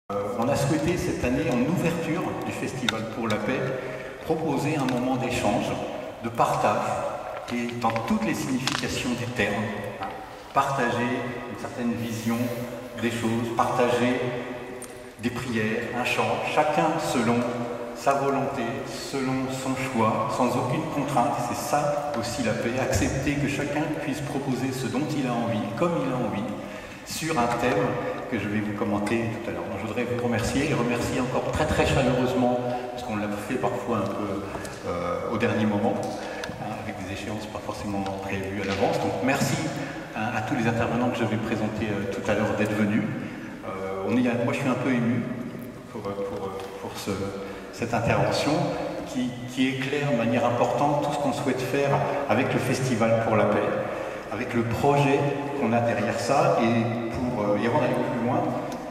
On a souhaité cette année, en ouverture du Festival pour la paix, proposer un moment d'échange, de partage, et dans toutes les significations du terme, partager une certaine vision des choses, partager des prières, un chant, chacun selon sa volonté, selon son choix, sans aucune contrainte. C'est ça aussi la paix, accepter que chacun puisse proposer ce dont il a envie, comme il a envie, sur un thème que je vais vous commenter tout à l'heure. Je voudrais vous remercier et remercier encore très très chaleureusement, parce qu'on l'a fait parfois un peu au dernier moment, avec des échéances pas forcément prévues à l'avance. Donc merci à tous les intervenants que je vais présenter tout à l'heure d'être venus. Moi je suis un peu ému pour cette intervention qui éclaire de manière importante tout ce qu'on souhaite faire avec le Festival pour la paix, avec le projet qu'on a derrière ça. Et pour y avant d'aller plus loin,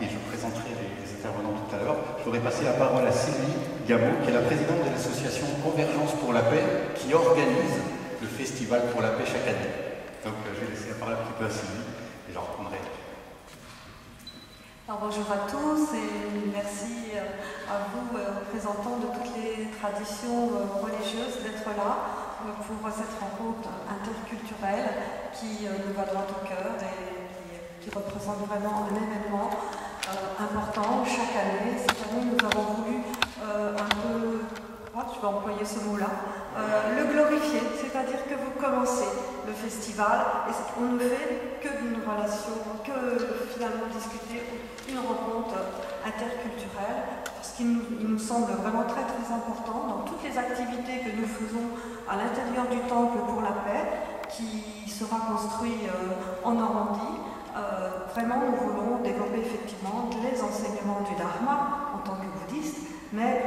et je présenterai les intervenants tout à l'heure, je voudrais passer la parole à Sylvie Gameau, qui est la présidente de l'association Convergence pour la paix, qui organise le Festival pour la paix chaque année. Donc je vais laisser la parole un petit peu à Sylvie, et je reprendrai. Alors, bonjour à tous et merci à vous, représentants de toutes les traditions religieuses, d'être là pour cette rencontre interculturelle qui nous va droit au cœur et qui représente vraiment un événement important chaque année. Cette année, nous avons voulu un peu, je vais employer ce mot-là, le glorifier, c'est-à-dire que vous commencez le festival et on ne fait que d'une relation, que finalement discuter une rencontre interculturelle, parce qu'il nous semble vraiment très très important dans toutes les activités que nous faisons à l'intérieur du Temple pour la paix, qui sera construit en Normandie. Vraiment, nous voulons développer effectivement les enseignements du Dharma en tant que bouddhiste, mais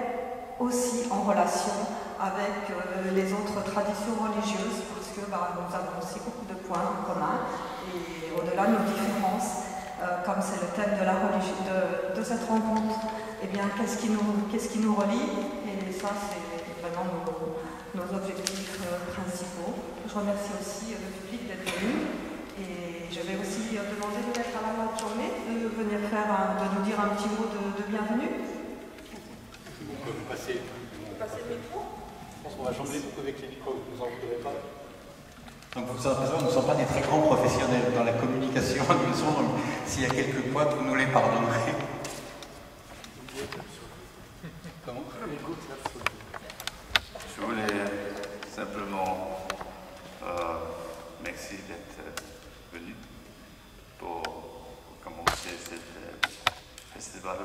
aussi en relation avec les autres traditions religieuses, parce que nous avons aussi beaucoup de points en commun, et au-delà de nos différences, comme c'est le thème de la religion, de cette rencontre, eh bien, qu'est-ce qui nous relie? Et ça, c'est vraiment nos objectifs principaux. Je remercie aussi le public d'être venu, et je vais aussi demander peut-être à la journée de venir de nous dire un petit mot de bienvenue. On peut passer le micro. Je pense qu'on va jongler beaucoup avec les micros, vous en voudrez pas. Donc vous savez, nous ne sommes pas des très grands professionnels dans la communication, s'il y a quelques points, vous nous les pardonnerez. Comment ? Je voulais simplement merci d'être venu pour commencer ce festival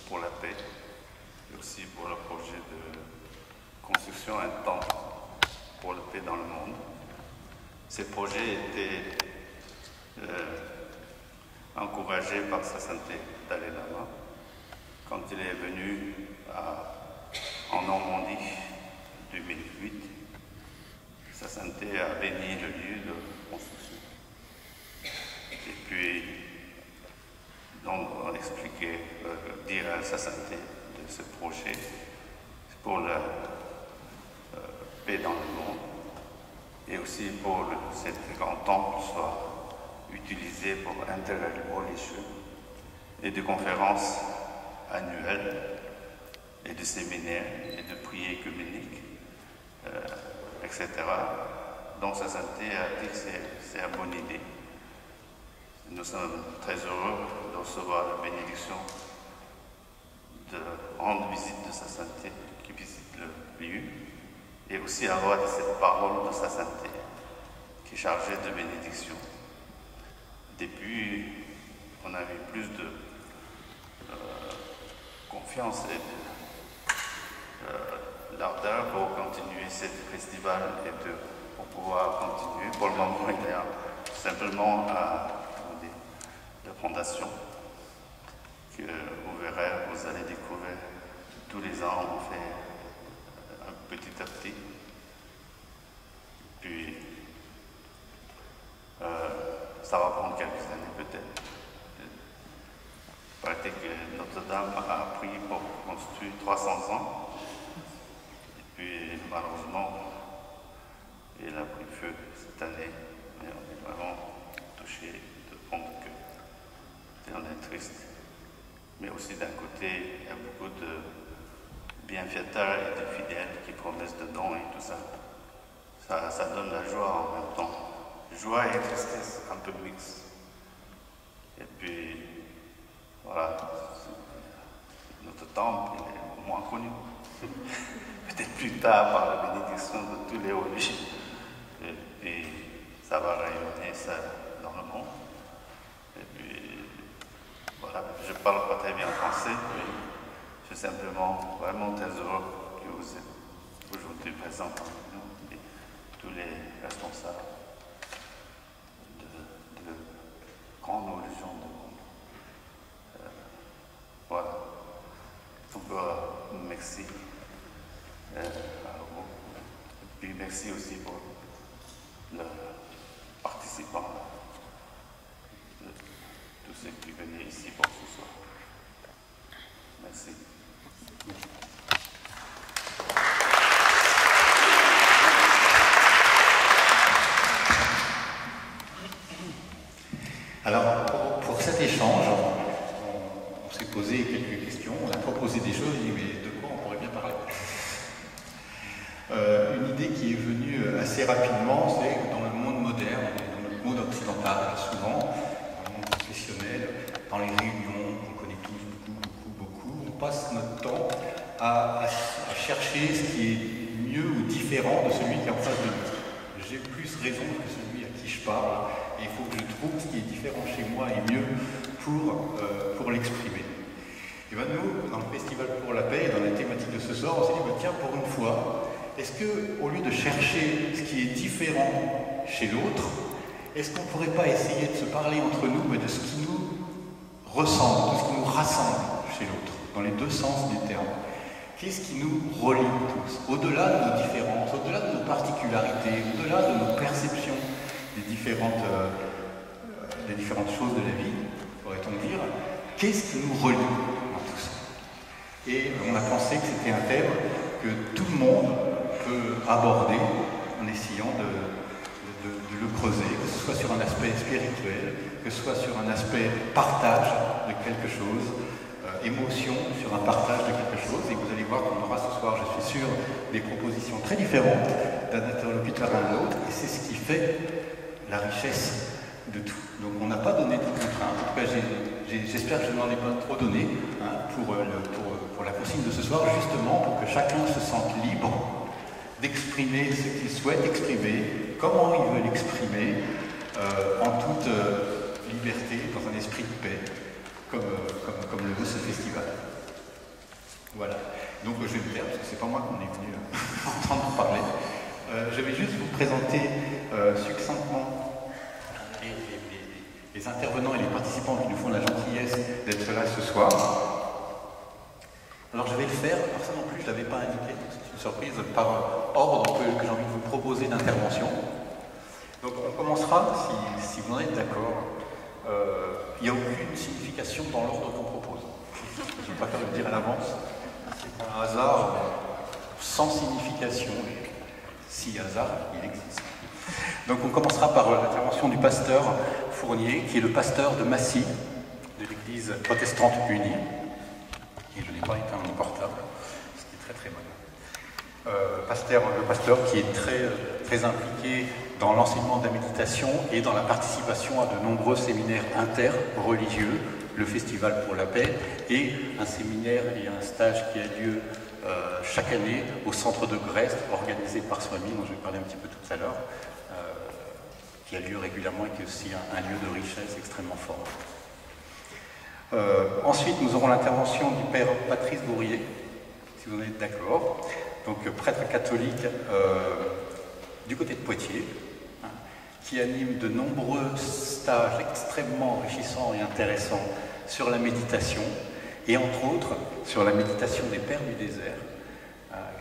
pour la paix et aussi pour le projet de construction d'un temple pour la paix dans le monde. Ce projet était encouragé par sa santé Dalai Lama quand il est venu en Normandie en 2008. Sa santé a béni le lieu de construction. Et puis, donc, on expliquait, dire à sa santé de ce projet pour la paix dans le monde, et aussi pour que cet grand temple soit utilisé pour intérêt religieux et de conférences annuelles et de séminaires et de prières œcuméniques, etc. Donc sa santé a dit que c'est une bonne idée. Nous sommes très heureux de recevoir la bénédiction de rendre visite de sa santé qui visite le lieu, et aussi avoir cette parole de sa santé qui est chargée de bénédiction. Depuis, on a eu plus de confiance et de l'ardeur pour continuer ce festival et pour pouvoir continuer. Pour le moment, il y a simplement la fondation que vous verrez, vous allez découvrir tous les ans, on fait petit à petit. Puis, ça va prendre quelques années peut-être. Il paraît que Notre-Dame a pris pour construire 300 ans. Et puis, malheureusement, il a pris feu cette année. Mais on est vraiment touché de fond de cœur. Et on est triste. Mais aussi d'un côté, il y a beaucoup de bienfaiteurs et de fidèles qui promettent de dons et tout ça. Ça donne la joie en même temps. Joie et tristesse un peu mixte. Et puis, voilà, notre temple est moins connu. Peut-être plus tard par la bénédiction de tous les religieux. Et puis, ça va rayonner ça dans le monde. Et puis, voilà, je ne parle pas très bien français, mais je suis simplement vraiment très heureux que vous êtes aujourd'hui présents parmi nous, et tous les responsables de grandes religions du monde. Voilà. Donc, merci à vous. Et puis, merci aussi pour le participant, de tous ceux qui venaient ici pour ce soir. Merci. Alors, pour cet échange, on s'est posé quelques questions, on a proposé des choses, mais de quoi on pourrait bien parler? Une idée qui est venue assez rapidement, c'est que dans le monde moderne, dans le monde occidental, souvent, dans le monde professionnel, dans les réunions qu'on connaît tous beaucoup, on passe notre temps à chercher ce qui est mieux ou différent de celui qui est en face de nous. J'ai plus raison que celui à qui je parle, et il faut que je trouve ce qui est différent chez moi et mieux pour l'exprimer. Et bien nous, dans le Festival pour la paix, dans la thématique de ce soir, on s'est dit, tiens, pour une fois, est-ce qu'au lieu de chercher ce qui est différent chez l'autre, est-ce qu'on ne pourrait pas essayer de se parler entre nous, mais de ce qui nous ressemble, de ce qui nous rassemble chez l'autre, dans les deux sens du terme? Qu'est-ce qui nous relie tous, au-delà de nos différences, au-delà de nos particularités, au-delà de nos perceptions des différentes choses de la vie, pourrait-on dire, qu'est-ce qui nous relie dans tout ça? Et on a pensé que c'était un thème que tout le monde peut aborder en essayant de le creuser, que ce soit sur un aspect spirituel, que ce soit sur un aspect partage de quelque chose, émotion sur un partage de quelque chose. Et vous allez voir qu'on aura ce soir, je suis sûr, des propositions très différentes d'un interlocuteur à l'autre, et c'est ce qui fait la richesse de tout. Donc on n'a pas donné de contraintes. En tout cas, j'espère que je n'en ai pas trop donné pour la consigne de ce soir, justement pour que chacun se sente libre d'exprimer ce qu'il souhaite exprimer, comment il veut l'exprimer, en toute liberté, dans un esprit de paix, comme le veut ce festival. Voilà. Donc je vais me taire, parce que c'est pas moi qu'on est venu entendre parler. Je vais juste vous présenter succinctement les intervenants et les participants qui nous font la gentillesse d'être là ce soir. Alors je vais le faire, alors ça non plus je ne l'avais pas indiqué, c'est une surprise, par ordre que j'ai envie de vous proposer d'intervention. Donc on commencera, si vous en êtes d'accord, il n'y a aucune signification dans l'ordre qu'on propose. Je préfère le dire à l'avance, c'est un hasard sans signification, et si hasard il existe. Donc on commencera par l'intervention du pasteur Fournier, qui est le pasteur de Massy, de l'église protestante unie. Et je n'ai pas éteint mon portable, ce qui est très très mal. Le pasteur qui est très impliqué dans l'enseignement de la méditation et dans la participation à de nombreux séminaires interreligieux, le Festival pour la paix, et un séminaire et un stage qui a lieu chaque année au centre de Brest, organisé par Swami, dont je vais parler un petit peu tout à l'heure, qui a lieu régulièrement et qui est aussi un lieu de richesse extrêmement fort. Ensuite, nous aurons l'intervention du père Patrice Bourrier, si vous en êtes d'accord, donc prêtre catholique du côté de Poitiers, qui anime de nombreux stages extrêmement enrichissants et intéressants sur la méditation, et entre autres sur la méditation des Pères du désert.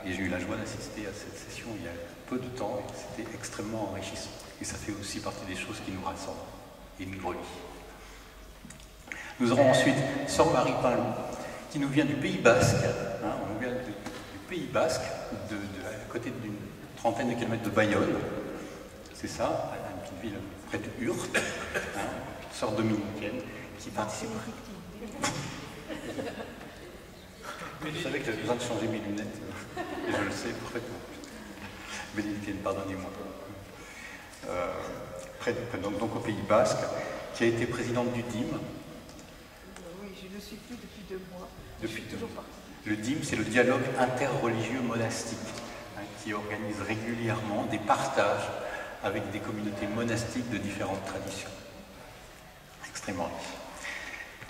Et j'ai eu la joie d'assister à cette session il y a peu de temps, et c'était extrêmement enrichissant. Et ça fait aussi partie des choses qui nous rassemblent et nous relient. Nous aurons ensuite Sœur Marie Pinlou, qui nous vient du Pays Basque. On nous vient du Pays Basque, à côté d'une trentaine de kilomètres de Bayonne. C'est ça, une petite ville près de Hurte, sœur dominicaine, qui participe. Je savais que j'avais besoin de changer mes lunettes, et je le sais parfaitement. Bénédictine, pardonnez-moi. Donc au Pays Basque, qui a été présidente du DIM. Oui, je ne le suis plus depuis 2 mois. Depuis 2 mois. Le DIM, c'est le dialogue interreligieux monastique, qui organise régulièrement des partages avec des communautés monastiques de différentes traditions. Extrêmement riche.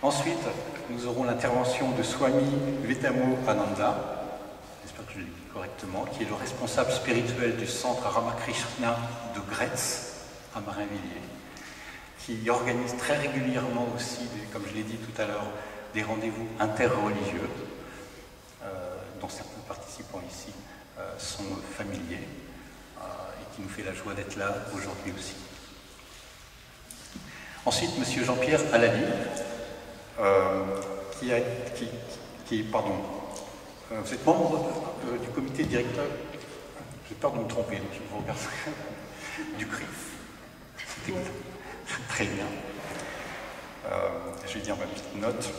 Ensuite, nous aurons l'intervention de Swami Vetamo Ananda, j'espère que je le dis correctement, qui est le responsable spirituel du centre Ramakrishna de Gretz, à Marinvilliers, qui organise très régulièrement aussi, comme je l'ai dit tout à l'heure, des rendez-vous interreligieux, dont certains participants ici sont familiers, et qui nous fait la joie d'être là aujourd'hui aussi. Ensuite, M. Jean-Pierre Alali, vous êtes membre du comité directeur, j'ai peur de me tromper, donc je vous regarde, du CRIF. C'était très bien. Je vais dire ma petite note.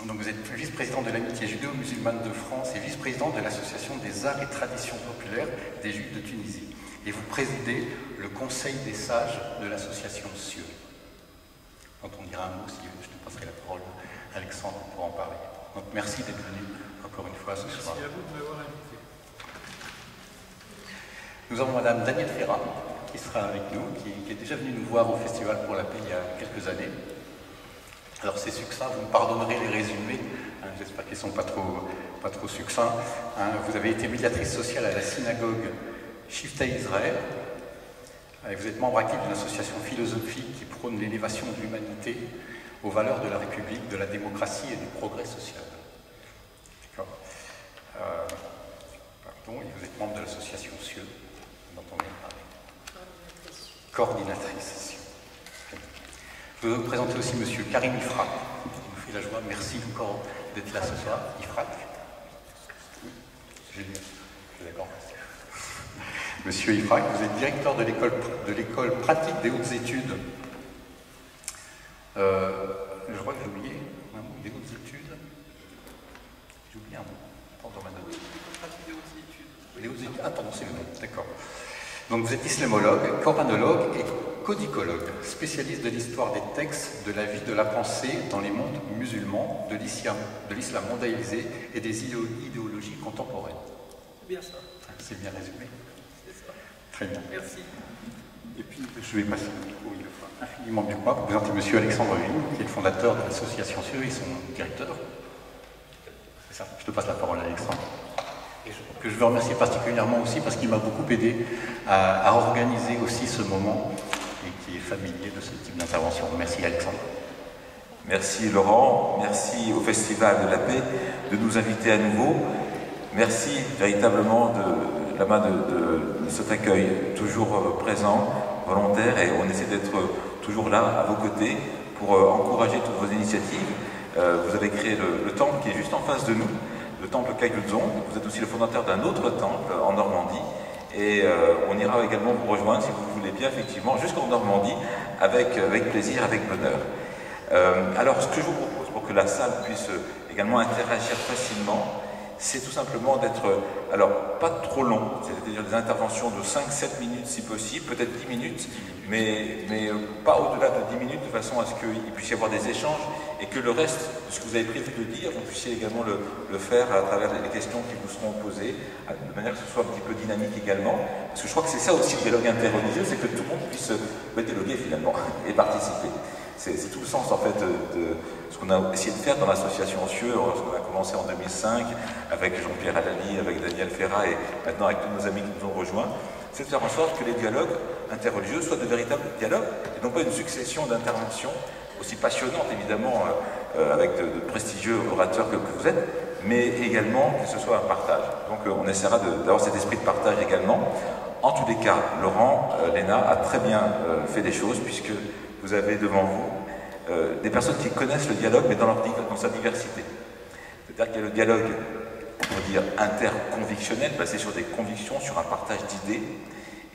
Donc vous êtes vice-président de l'Amitié judéo-musulmane de France et vice-président de l'Association des arts et traditions populaires des Juifs de Tunisie. Et vous présidez le Conseil des sages de l'association CIEU. Quand on dira un mot, si je te passerai la parole, Alexandre, pour en parler. Donc merci d'être venu encore une fois ce soir. Merci à vous de m'avoir invité. Nous avons Madame Danielle Ferrat, qui sera avec nous, qui est déjà venue nous voir au Festival pour la paix il y a quelques années. Alors c'est succinct, vous me pardonnerez les résumés, j'espère qu'ils ne sont pas trop succincts. Vous avez été médiatrice sociale à la synagogue Shiftei Israël, et vous êtes membre actif d'une association philosophique qui prône l'élévation de l'humanité aux valeurs de la République, de la démocratie et du progrès social. D'accord. Pardon, et vous êtes membre de l'association CIEU, dont on vient de parler. Coordinatrice. Je veux vous présenter aussi M. Karim Ifrak, qui nous fait la joie. Merci encore d'être là ce soir. Ifrak. Oui, d'accord. Monsieur Ifrak, vous êtes directeur de l'école pratique des hautes études. Je crois que j'ai oublié un mot, des hautes études. J'ai oublié un mot. Pardon, madame. Pratique des hautes études. Les hautes études. Ah, pardon, c'est le nom. D'accord. Donc vous êtes islamologue, coranologue et codicologue, spécialiste de l'histoire des textes, de la vie, de la pensée dans les mondes musulmans, de l'islam mondialisé et des idéologies contemporaines. C'est bien ça. C'est bien résumé. C'est ça. Très bien. Merci. Et puis je vais passer le micro, il le fera infiniment mieux que moi, pour présenter M. Alexandre Vigne, qui est le fondateur de l'association CIEU et son directeur. C'est ça, je te passe la parole Alexandre. Que je veux remercier particulièrement aussi parce qu'il m'a beaucoup aidé à organiser aussi ce moment et qui est familier de ce type d'intervention. Merci Alexandre. Merci Laurent, merci au Festival de la Paix de nous inviter à nouveau. Merci véritablement de la main de cet accueil toujours présent, volontaire, et on essaie d'être toujours là à vos côtés pour encourager toutes vos initiatives. Vous avez créé le temple qui est juste en face de nous, le temple Kagyudzong. Vous êtes aussi le fondateur d'un autre temple en Normandie, et on ira également vous rejoindre si vous voulez bien, effectivement, jusqu'en Normandie, avec plaisir, avec bonheur. Alors, ce que je vous propose pour que la salle puisse également interagir facilement, c'est tout simplement d'être, alors pas trop long, c'est-à-dire des interventions de 5-7 minutes si possible, peut-être 10 minutes, mais pas au-delà de 10 minutes, de façon à ce qu'il puisse y avoir des échanges et que le reste de ce que vous avez prévu de dire, vous puissiez également le faire à travers les questions qui vous seront posées, de manière que ce soit un petit peu dynamique également, parce que je crois que c'est ça aussi le dialogue interreligieux, c'est que tout le monde puisse dialoguer finalement et participer. C'est tout le sens en fait de ce qu'on a essayé de faire dans l'association CIEU, lorsqu'on a commencé en 2005 avec Jean-Pierre Alali, avec Danielle Ferrat et maintenant avec tous nos amis qui nous ont rejoints, c'est de faire en sorte que les dialogues interreligieux soient de véritables dialogues et non pas une succession d'interventions aussi passionnantes évidemment avec de prestigieux orateurs que vous êtes, mais également que ce soit un partage. Donc on essaiera d'avoir cet esprit de partage également. En tous les cas, Laurent, Léna a très bien fait des choses puisque vous avez devant vous des personnes qui connaissent le dialogue, mais dans sa diversité. C'est-à-dire qu'il y a le dialogue, on va dire, interconvictionnel, basé sur des convictions, sur un partage d'idées.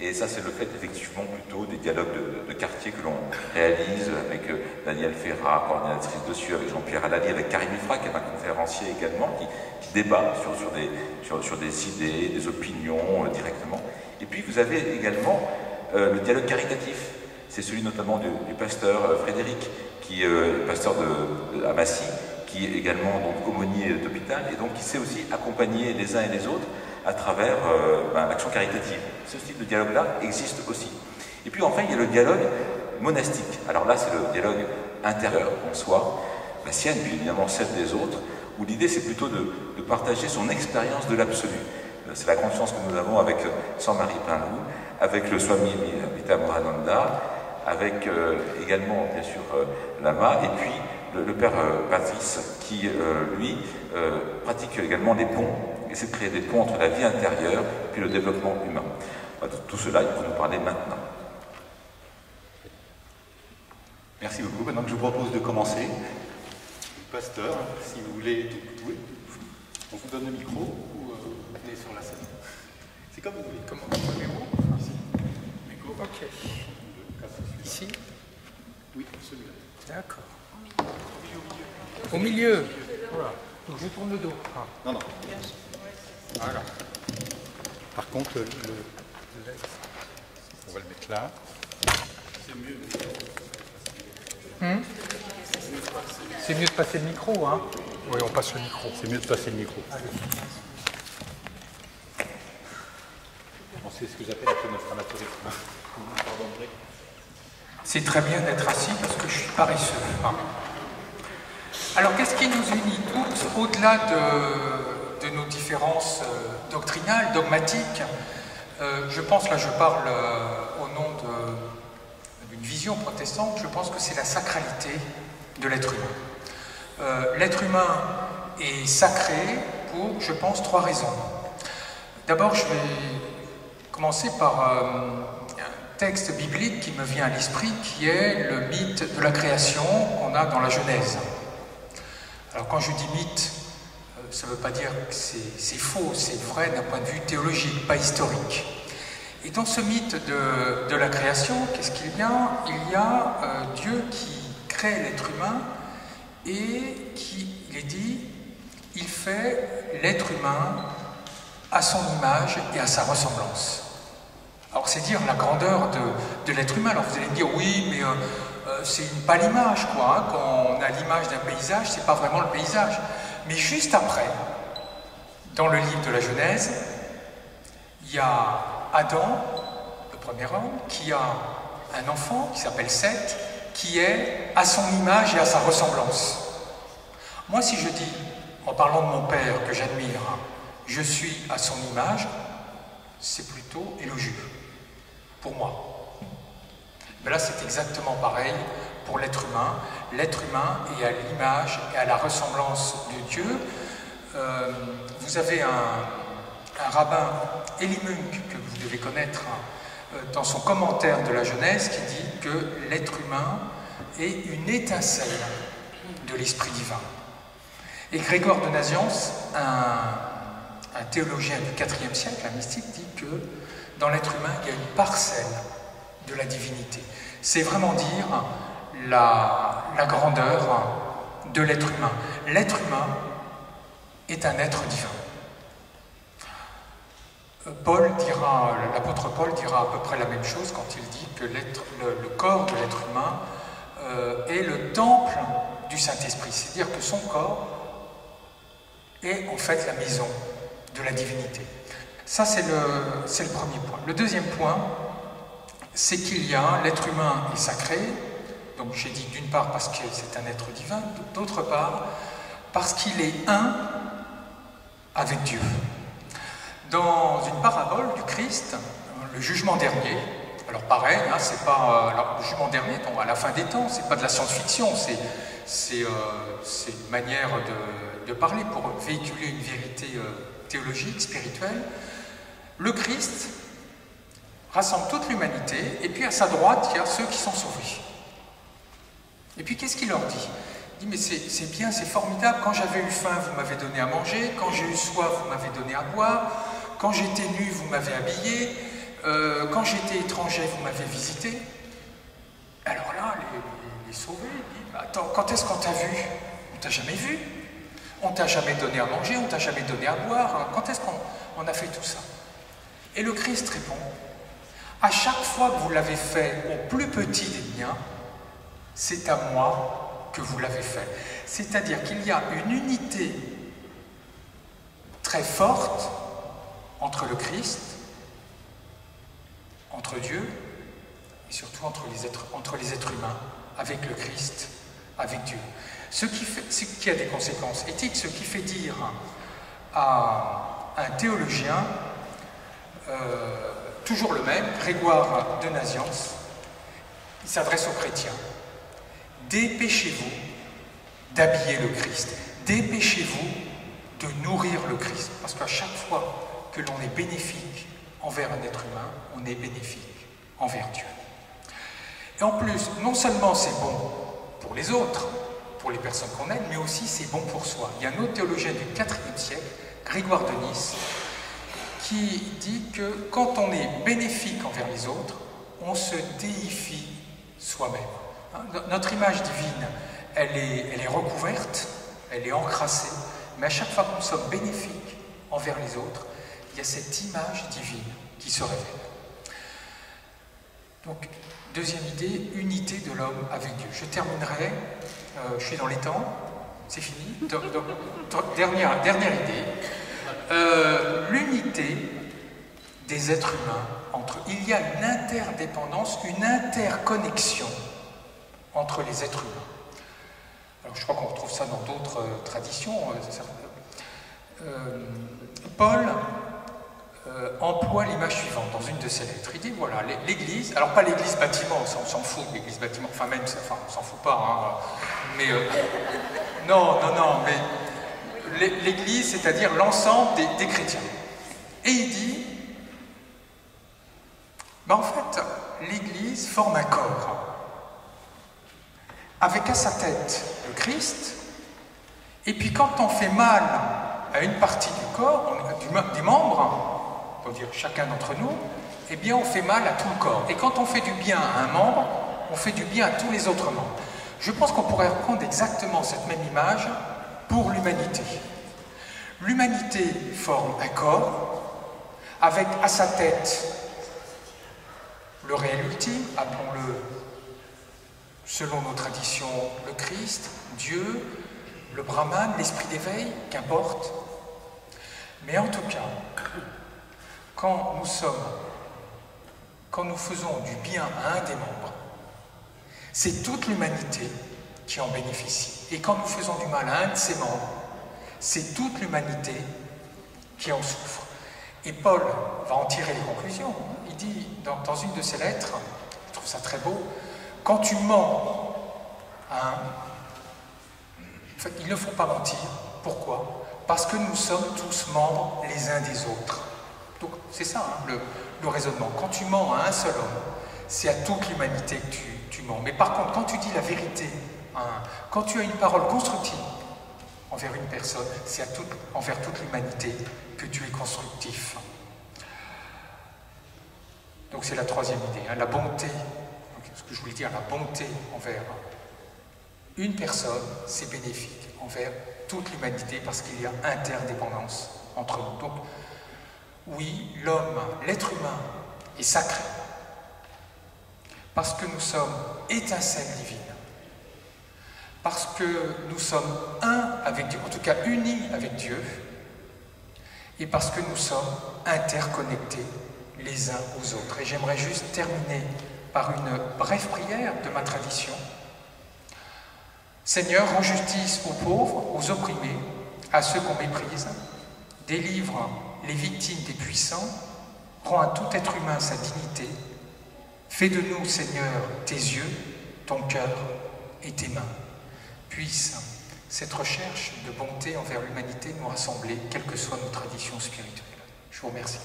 Et ça, c'est le fait, effectivement, plutôt des du dialogue de quartier que l'on réalise avec Danielle Ferrat, coordinatrice dessus, avec Jean-Pierre Alali, avec Karim Ifra, qui est un conférencier également, qui débat sur des idées, des opinions directement. Et puis vous avez également le dialogue caritatif. C'est celui notamment du pasteur Frédéric, qui est pasteur à Massy, qui est également donc aumônier d'hôpital, et donc qui sait aussi accompagner les uns et les autres à travers l'action caritative. Ce type de dialogue-là existe aussi. Et puis enfin, il y a le dialogue monastique. Alors là, c'est le dialogue intérieur en soi, la sienne, puis évidemment celle des autres, où l'idée c'est plutôt de partager son expérience de l'absolu. C'est la grande chance que nous avons avec Saint-Marie Pinlou, avec le Swami Mitamurananda, avec également, bien sûr, Lama, et puis le père Patrice, qui, lui, pratique également des ponts, essaie de créer des ponts entre la vie intérieure et puis le développement humain. De tout cela, il faut nous parler maintenant. Merci beaucoup. Maintenant que je vous propose de commencer, pasteur, si vous voulez, oui, on vous donne le micro ou vous venez sur la scène. C'est comme vous voulez. Comment le micro? Ici. Micro. Ok. Ici? Oui, celui-là. D'accord. Au milieu. Voilà. Donc je tourne le dos. Ah. Non, non. Voilà. Par contre, on va le mettre là. C'est mieux. C'est mieux de passer le micro, hein? Oui, on passe le micro. C'est mieux de passer le micro. Bon, c'est ce que j'appelle un peu notre amateurisme. C'est très bien d'être assis parce que je suis paresseux. Hein. Alors, qu'est-ce qui nous unit tous, au-delà de nos différences doctrinales, dogmatiques? Je pense, là je parle au nom d'une vision protestante, je pense que c'est la sacralité de l'être humain. L'être humain est sacré pour, je pense, 3 raisons. D'abord, je vais commencer par un texte biblique qui me vient à l'esprit, qui est le mythe de la création qu'on a dans la Genèse. Alors quand je dis mythe, ça ne veut pas dire que c'est faux, c'est vrai d'un point de vue théologique, pas historique. Et dans ce mythe de la création, qu'est-ce qu'il y a? Il y a Dieu qui crée l'être humain et qui, il est dit, il fait l'être humain à son image et à sa ressemblance. Alors c'est dire la grandeur de l'être humain. Alors vous allez me dire, oui, mais c'est pas l'image, quoi. Hein. Quand on a l'image d'un paysage, c'est pas vraiment le paysage. Mais juste après, dans le livre de la Genèse, il y a Adam, le premier homme, qui a un enfant qui s'appelle Seth, qui est à son image et à sa ressemblance. Moi, si je dis, en parlant de mon père que j'admire, je suis à son image, c'est plutôt élogieux, pour moi. Mais là, c'est exactement pareil pour l'être humain. L'être humain est à l'image et à la ressemblance de Dieu. Vous avez un rabbin, Eli Munk, que vous devez connaître, dans son commentaire de la Genèse, qui dit que l'être humain est une étincelle de l'Esprit divin. Et Grégor de Nazianze, un théologien du IVe siècle, un mystique, dit que dans l'être humain, il y a une parcelle de la divinité. C'est vraiment dire la grandeur de l'être humain. L'être humain est un être divin. L'apôtre Paul dira à peu près la même chose quand il dit que le corps de l'être humain est le temple du Saint-Esprit. C'est-à-dire que son corps est en fait la maison de la divinité. Ça, c'est le premier point. Le deuxième point, c'est qu'il y a, l'être humain est sacré, donc j'ai dit d'une part parce que c'est un être divin, d'autre part parce qu'il est un avec Dieu. Dans une parabole du Christ, le jugement dernier, alors pareil, hein, c'est pas le jugement dernier, à la fin des temps, c'est pas de la science-fiction, c'est une manière de parler pour véhiculer une vérité théologique, spirituelle. Le Christ rassemble toute l'humanité, et puis à sa droite, il y a ceux qui sont sauvés. Et puis qu'est-ce qu'il leur dit? Il dit, mais c'est bien, c'est formidable, quand j'avais eu faim, vous m'avez donné à manger, quand j'ai eu soif, vous m'avez donné à boire, quand j'étais nu, vous m'avez habillé, Quand j'étais étranger, vous m'avez visité. Alors là, les sauvés, ils disent, attends, quand est-ce qu'on t'a vu? On t'a jamais vu. On t'a jamais donné à manger, on t'a jamais donné à boire. Quand est-ce qu'on a fait tout ça? Et le Christ répond, à chaque fois que vous l'avez fait au plus petit des miens, c'est à moi que vous l'avez fait. C'est-à-dire qu'il y a une unité très forte entre le Christ, entre Dieu, et surtout entre les êtres humains, avec le Christ, avec Dieu. Ce qui a des conséquences éthiques, ce qui fait dire à un théologien, toujours le même, Grégoire de Nazianze, il s'adresse aux chrétiens. Dépêchez-vous d'habiller le Christ. Dépêchez-vous de nourrir le Christ. Parce qu'à chaque fois que l'on est bénéfique envers un être humain, on est bénéfique envers Dieu. Et en plus, non seulement c'est bon pour les autres, pour les personnes qu'on aide, mais aussi c'est bon pour soi. Il y a un autre théologien du IVe siècle, Grégoire de Nice, qui dit que quand on est bénéfique envers les autres, on se déifie soi-même. Notre image divine, elle est recouverte, elle est encrassée, mais à chaque fois que nous sommes bénéfiques envers les autres, il y a cette image divine qui se révèle. Donc, deuxième idée, unité de l'homme avec Dieu. Je terminerai, je suis dans les temps, c'est fini. Dernière idée, l'unité des êtres humains entre eux. Il y a une interdépendance, une interconnexion entre les êtres humains. Alors je crois qu'on retrouve ça dans d'autres traditions. Paul emploie l'image suivante dans une de ses lettres. Il dit voilà, l'église, alors pas l'église bâtiment, on s'en fout de l'église bâtiment, enfin même, on s'en fout pas, hein, mais non, mais l'église, c'est-à-dire l'ensemble des chrétiens. Et il dit, en fait, l'église forme un corps, avec à sa tête le Christ, et puis quand on fait mal à une partie du corps, des membres, on peut dire chacun d'entre nous, eh bien on fait mal à tout le corps. Et quand on fait du bien à un membre, on fait du bien à tous les autres membres. Je pense qu'on pourrait reprendre exactement cette même image pour l'humanité. L'humanité forme un corps, avec à sa tête le réel ultime, appelons-le selon nos traditions le Christ, Dieu, le Brahman, l'esprit d'éveil, qu'importe. Mais en tout cas, quand nous faisons du bien à un des membres, c'est toute l'humanité qui en bénéficie. Et quand nous faisons du mal à un de ses membres, c'est toute l'humanité qui en souffre. Et Paul va en tirer les conclusions. Il dit dans une de ses lettres, je trouve ça très beau, quand tu mens à un, en fait, il ne faut pas mentir. Pourquoi? Parce que nous sommes tous membres les uns des autres. Donc c'est ça le raisonnement. Quand tu mens à un seul homme, c'est à toute l'humanité que tu mens. Mais par contre, quand tu dis la vérité à un, quand tu as une parole constructive envers une personne, c'est envers toute l'humanité que tu es constructif. Donc c'est la troisième idée, la bonté. Donc, ce que je voulais dire, la bonté envers une personne, c'est bénéfique envers toute l'humanité parce qu'il y a interdépendance entre nous. Donc, oui, l'homme, l'être humain est sacré parce que nous sommes étincelles divines, parce que nous sommes un avec Dieu, en tout cas unis avec Dieu, et parce que nous sommes interconnectés les uns aux autres. Et j'aimerais juste terminer par une brève prière de ma tradition. Seigneur, rends justice aux pauvres, aux opprimés, à ceux qu'on méprise, délivre les victimes des puissants, rends à tout être humain sa dignité, fais de nous, Seigneur, tes yeux, ton cœur et tes mains. Puisse cette recherche de bonté envers l'humanité nous rassembler, quelles que soient nos traditions spirituelles. Je vous remercie.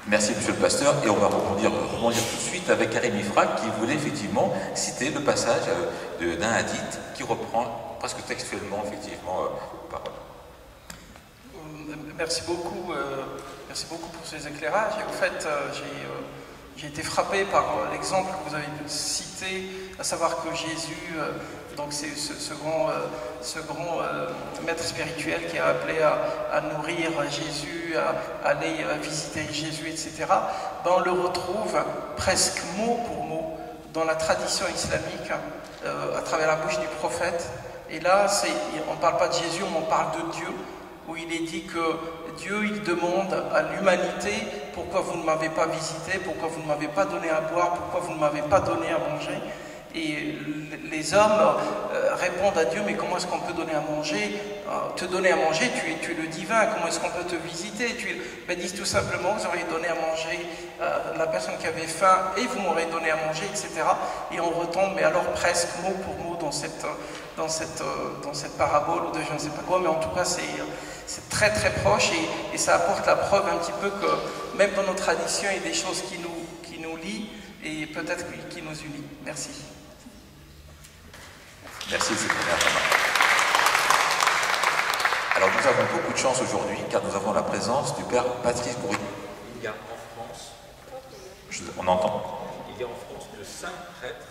Merci, monsieur le pasteur. Et on va rebondir tout de suite avec Arémi Frac qui voulait effectivement citer le passage d'un hadith qui reprend presque textuellement, effectivement, parole. Merci beaucoup pour ces éclairages. Et en fait, j'ai été frappé par l'exemple que vous avez cité, à savoir que Jésus, donc c'est ce grand maître spirituel qui a appelé à nourrir Jésus, à aller visiter Jésus, etc. Ben, on le retrouve presque mot pour mot dans la tradition islamique, à travers la bouche du prophète. Et là, on ne parle pas de Jésus, on parle de Dieu, où il est dit que Dieu, il demande à l'humanité « Pourquoi vous ne m'avez pas visité? Pourquoi vous ne m'avez pas donné à boire? Pourquoi vous ne m'avez pas donné à manger ?» Et les hommes répondent à Dieu « Mais comment est-ce qu'on peut donner à manger? Te donner à manger, tu es le divin, comment est-ce qu'on peut te visiter ?» Ben, disent tout simplement « Vous auriez donné à manger à la personne qui avait faim et vous m'aurez donné à manger, etc. » Et on retombe, mais alors presque mot pour mot dans cette parabole ou de je ne sais pas quoi, mais en tout cas c'est très très proche et ça apporte la preuve un petit peu que même dans nos traditions, il y a des choses qui nous lient et peut-être qui nous unissent. Merci. Merci de cette première remarque. Alors nous avons beaucoup de chance aujourd'hui car nous avons la présence du père Patrice Bourri. Il y a en France, On entend. Il y a en France de 5 prêtres.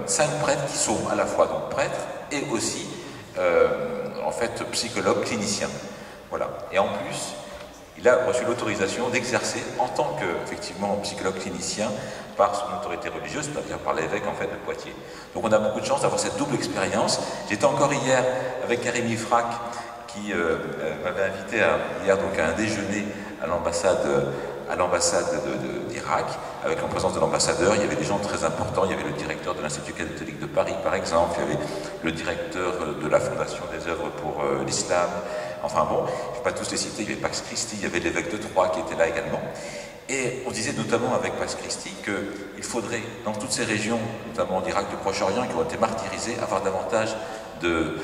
5 prêtres qui sont à la fois donc prêtres et aussi en fait psychologues cliniciens. Voilà. Et en plus, il a reçu l'autorisation d'exercer en tant que effectivement psychologue clinicien par son autorité religieuse, c'est-à-dire par l'évêque en fait de Poitiers. Donc on a beaucoup de chance d'avoir cette double expérience. J'étais encore hier avec Karim Ifrak qui m'avait invité hier donc à un déjeuner à l'ambassade d'Irak, avec en présence de l'ambassadeur. Il y avait des gens très importants, il y avait le directeur de l'Institut catholique de Paris par exemple, il y avait le directeur de la Fondation des œuvres pour l'islam, enfin bon, je ne vais pas tous les citer, il y avait Pax Christi, il y avait l'évêque de Troyes qui était là également. Et on disait notamment avec Pax Christi qu'il faudrait, dans toutes ces régions, notamment d'Irak, du Proche-Orient, qui ont été martyrisées, avoir davantage de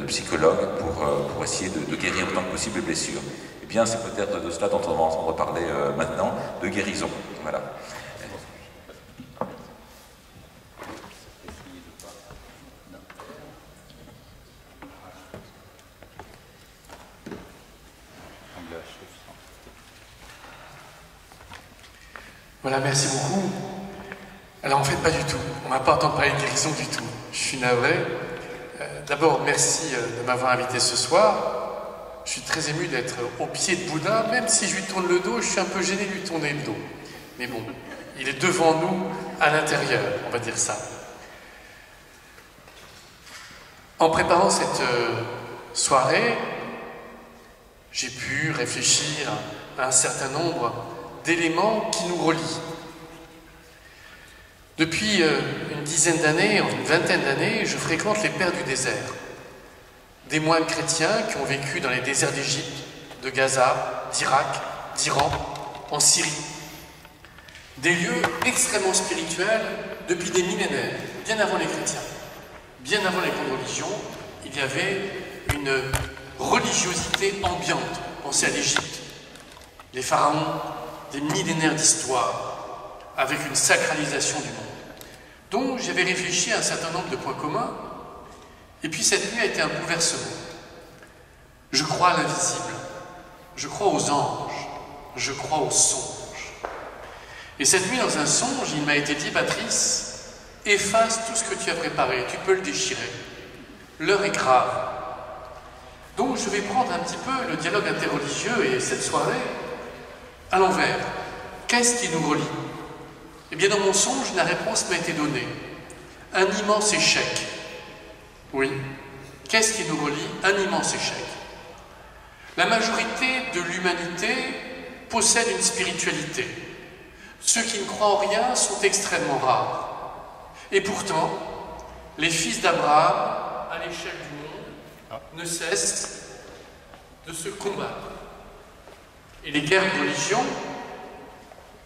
psychologues pour essayer de guérir autant que possible les blessures. Eh bien, c'est peut-être de cela dont on va entendre parler maintenant, de guérison. Voilà. Voilà, merci beaucoup. Alors en fait, pas du tout. On m'a pas entendu parler de guérison du tout. Je suis navré. D'abord, merci de m'avoir invité ce soir. Je suis très ému d'être au pied de Bouddha, même si je lui tourne le dos, je suis un peu gêné de lui tourner le dos. Mais bon, il est devant nous, à l'intérieur, on va dire ça. En préparant cette soirée, j'ai pu réfléchir à un certain nombre d'éléments qui nous relient. Depuis une dizaine d'années, une vingtaine d'années, je fréquente les pères du désert. Des moines chrétiens qui ont vécu dans les déserts d'Égypte, de Gaza, d'Irak, d'Iran, en Syrie. Des lieux extrêmement spirituels depuis des millénaires, bien avant les chrétiens. Bien avant les grandes religions, il y avait une religiosité ambiante. Pensez à l'Égypte. Les pharaons, des millénaires d'histoire, avec une sacralisation du monde. Donc j'avais réfléchi à un certain nombre de points communs, et puis cette nuit a été un bouleversement. Je crois à l'invisible, je crois aux anges, je crois aux songes. Et cette nuit, dans un songe, il m'a été dit, Patrice, efface tout ce que tu as préparé, tu peux le déchirer. L'heure est grave. Donc je vais prendre un petit peu le dialogue interreligieux et cette soirée à l'envers. Qu'est-ce qui nous relie? Eh bien, dans mon songe, la réponse m'a été donnée. Un immense échec. Oui. Qu'est-ce qui nous relie? Un immense échec. La majorité de l'humanité possède une spiritualité. Ceux qui ne croient en rien sont extrêmement rares. Et pourtant, les fils d'Abraham, à l'échelle du monde, ne cessent de se combattre. Et les guerres de religion,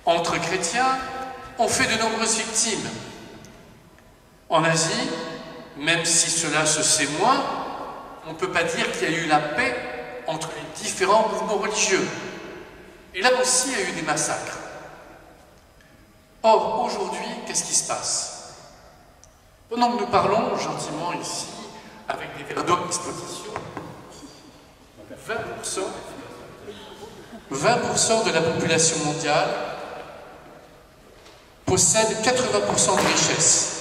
entre chrétiens, ont fait de nombreuses victimes. En Asie, même si cela se sait moins, on ne peut pas dire qu'il y a eu la paix entre les différents mouvements religieux. Et là aussi, il y a eu des massacres. Or, aujourd'hui, qu'est-ce qui se passe? Pendant que nous parlons gentiment ici, avec des verres d'eau à disposition, 20% de la population mondiale possède 80% de richesses.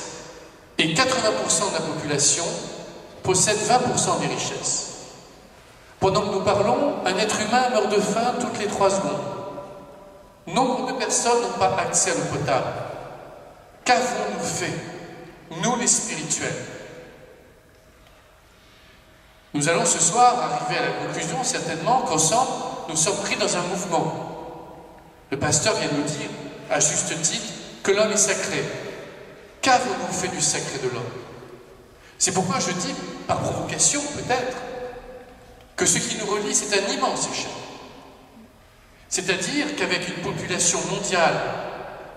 Et 80% de la population possède 20% des richesses. Pendant que nous parlons, un être humain meurt de faim toutes les 3 secondes. Nombre de personnes n'ont pas accès à l'eau potable. Qu'avons-nous fait, nous les spirituels? Nous allons ce soir arriver à la conclusion, certainement, qu'ensemble, nous sommes pris dans un mouvement. Le pasteur vient nous dire, à juste titre, que l'homme est sacré. Qu'avons-nous fait du sacré de l'homme? C'est pourquoi je dis, par provocation peut-être, que ce qui nous relie, c'est un immense échec. C'est-à-dire qu'avec une population mondiale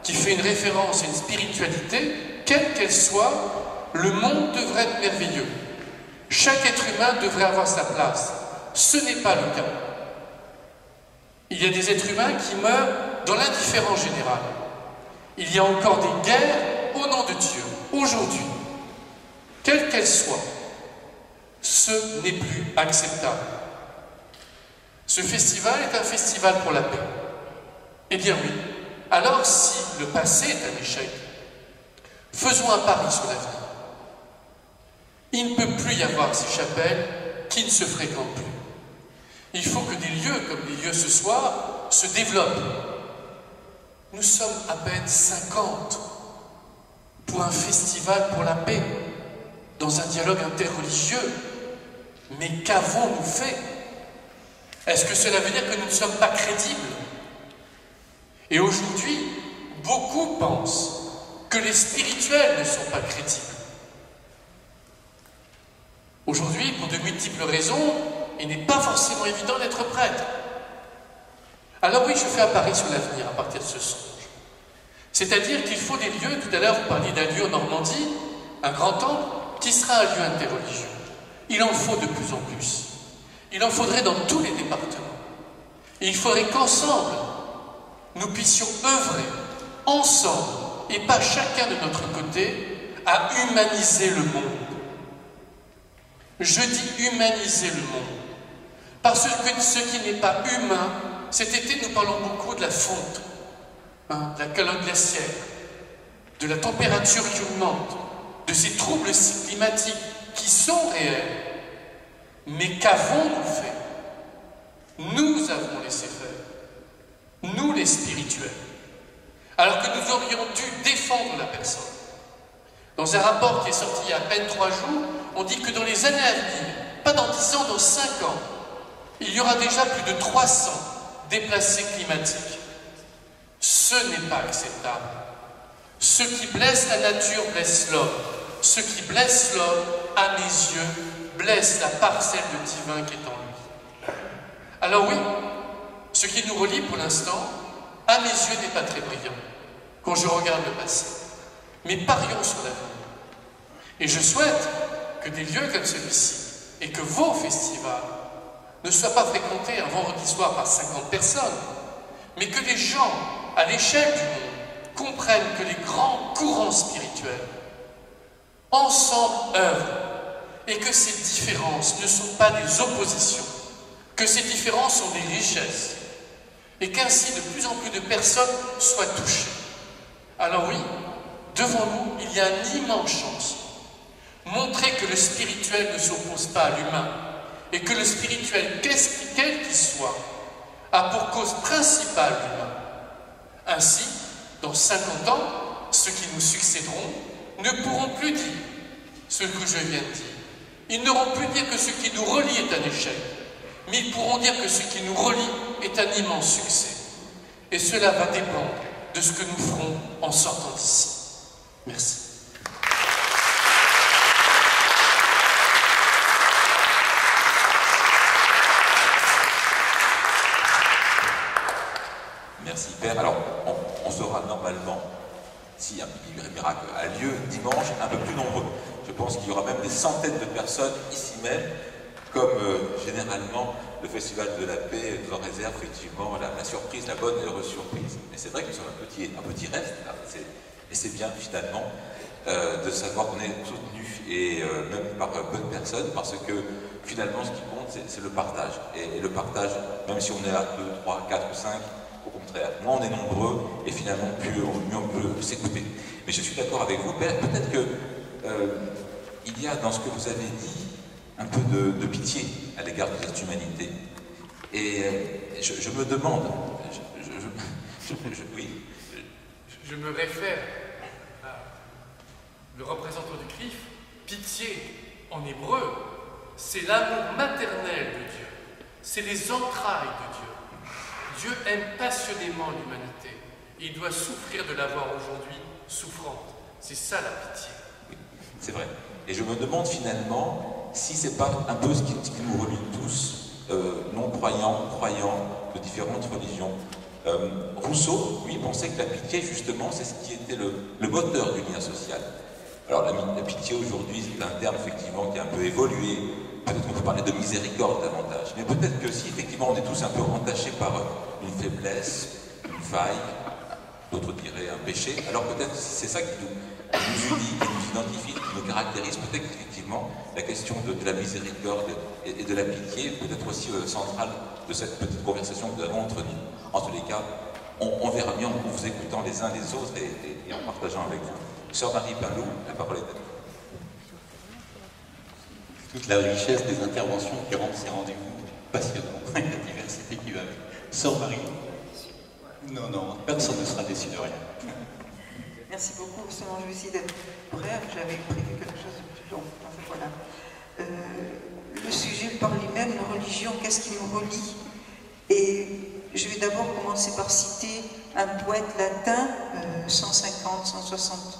qui fait une référence à une spiritualité, quelle qu'elle soit, le monde devrait être merveilleux. Chaque être humain devrait avoir sa place. Ce n'est pas le cas. Il y a des êtres humains qui meurent dans l'indifférence générale. Il y a encore des guerres au nom de Dieu, aujourd'hui. Quelle qu'elle soit, ce n'est plus acceptable. Ce festival est un festival pour la paix. Eh bien oui, alors si le passé est un échec, faisons un pari sur l'avenir. Il ne peut plus y avoir ces chapelles qui ne se fréquentent plus. Il faut que des lieux comme les lieux ce soir se développent. Nous sommes à peine 50 pour un festival pour la paix, dans un dialogue interreligieux. Mais qu'avons-nous fait? Est-ce que cela veut dire que nous ne sommes pas crédibles? Et aujourd'hui, beaucoup pensent que les spirituels ne sont pas crédibles. Aujourd'hui, pour de multiples raisons, il n'est pas forcément évident d'être prêtre. Alors oui, je fais un pari sur l'avenir à partir de ce songe. C'est-à-dire qu'il faut des lieux, tout à l'heure vous parliez d'un lieu en Normandie, un grand temple, qui sera un lieu interreligieux. Il en faut de plus en plus. Il en faudrait dans tous les départements. Et il faudrait qu'ensemble, nous puissions œuvrer, ensemble, et pas chacun de notre côté, à humaniser le monde. Je dis humaniser le monde. Parce que ce qui n'est pas humain, cet été nous parlons beaucoup de la fonte, de la calotte glaciaire, de la température qui augmente, de ces troubles climatiques qui sont réels. Mais qu'avons-nous fait? Nous avons laissé faire. Nous les spirituels. Alors que nous aurions dû défendre la personne. Dans un rapport qui est sorti il y a à peine 3 jours, on dit que dans les années à venir, pas dans 10 ans, dans 5 ans, il y aura déjà plus de 300 déplacés climatiques. Ce n'est pas acceptable. Ce qui blesse la nature blesse l'homme. Ce qui blesse l'homme, à mes yeux, blesse la parcelle de divin qui est en lui. Alors oui, ce qui nous relie pour l'instant, à mes yeux, n'est pas très brillant, quand je regarde le passé. Mais parions sur l'avenir. Et je souhaite que des lieux comme celui-ci, et que vos festivals, ne soient pas fréquentés un vendredi soir par 50 personnes, mais que les gens, à l'échelle du monde, comprennent que les grands courants spirituels, ensemble œuvrent, et que ces différences ne sont pas des oppositions, que ces différences sont des richesses, et qu'ainsi de plus en plus de personnes soient touchées. Alors oui, devant nous, il y a une immense chance. Montrer que le spirituel ne s'oppose pas à l'humain, et que le spirituel, quel qu'il soit, a pour cause principale l'humain. Ainsi, dans 50 ans, ceux qui nous succéderont ne pourront plus dire ce que je viens de dire. Ils n'auront plus dire que ce qui nous relie est un échec, mais ils pourront dire que ce qui nous relie est un immense succès. Et cela va dépendre de ce que nous ferons en sortant d'ici. Merci. Merci Père. Alors, on sera normalement, si un miracle a lieu dimanche, un peu plus nombreux. Je pense qu'il y aura même des centaines de personnes ici même, comme généralement le Festival de la Paix nous en réserve effectivement la surprise, la bonne et heureuse surprise. Mais c'est vrai que nous sommes un petit reste, et c'est bien finalement. de savoir qu'on est soutenu, et même par bonnes personnes, parce que finalement, ce qui compte, c'est le partage. Et le partage, même si on est à 2, 3, 4 ou 5, au contraire, moins on est nombreux, et finalement, mieux on peut s'écouter. Mais je suis d'accord avec vous, peut-être que il y a dans ce que vous avez dit un peu de pitié à l'égard de cette humanité. Et je me demande, oui. Je me réfère à le représentant du CRIF. Pitié, en hébreu, c'est l'amour maternel de Dieu. C'est les entrailles de Dieu. Dieu aime passionnément l'humanité. Et il doit souffrir de la voir aujourd'hui souffrante. C'est ça la pitié. Oui, c'est vrai. Et je me demande finalement si c'est pas un peu ce qui nous relie tous, non-croyants, croyants de différentes religions. Rousseau, lui, pensait que la pitié, justement, c'est ce qui était le moteur du lien social. Alors la pitié aujourd'hui, c'est un terme effectivement qui a un peu évolué. Peut-être qu'on peut parler de miséricorde davantage. Mais peut-être que si effectivement on est tous un peu entachés par une faiblesse, une faille, d'autres diraient un péché, alors peut-être c'est ça qui nous unit, qui nous identifie, qui nous caractérise. Peut-être qu'effectivement la question de la miséricorde et de la pitié est peut-être aussi centrale de cette petite conversation que nous avons entre nous. En tous les cas, on verra bien en vous écoutant les uns les autres et en partageant avec vous. Sœur Marie Palou, la parole est à vous. Toute la richesse des interventions qui rendent ces rendez-vous passionnants, la diversité qui va avec. Sœur Marie. Non, personne ne sera déçu de rien. Merci beaucoup, seulement je vais essayer d'être bref, j'avais prévu quelque chose de plus long. Enfin, voilà. Le sujet par lui-même, la religion, qu'est-ce qui nous relie? Et je vais d'abord commencer par citer un poète latin, 150, 160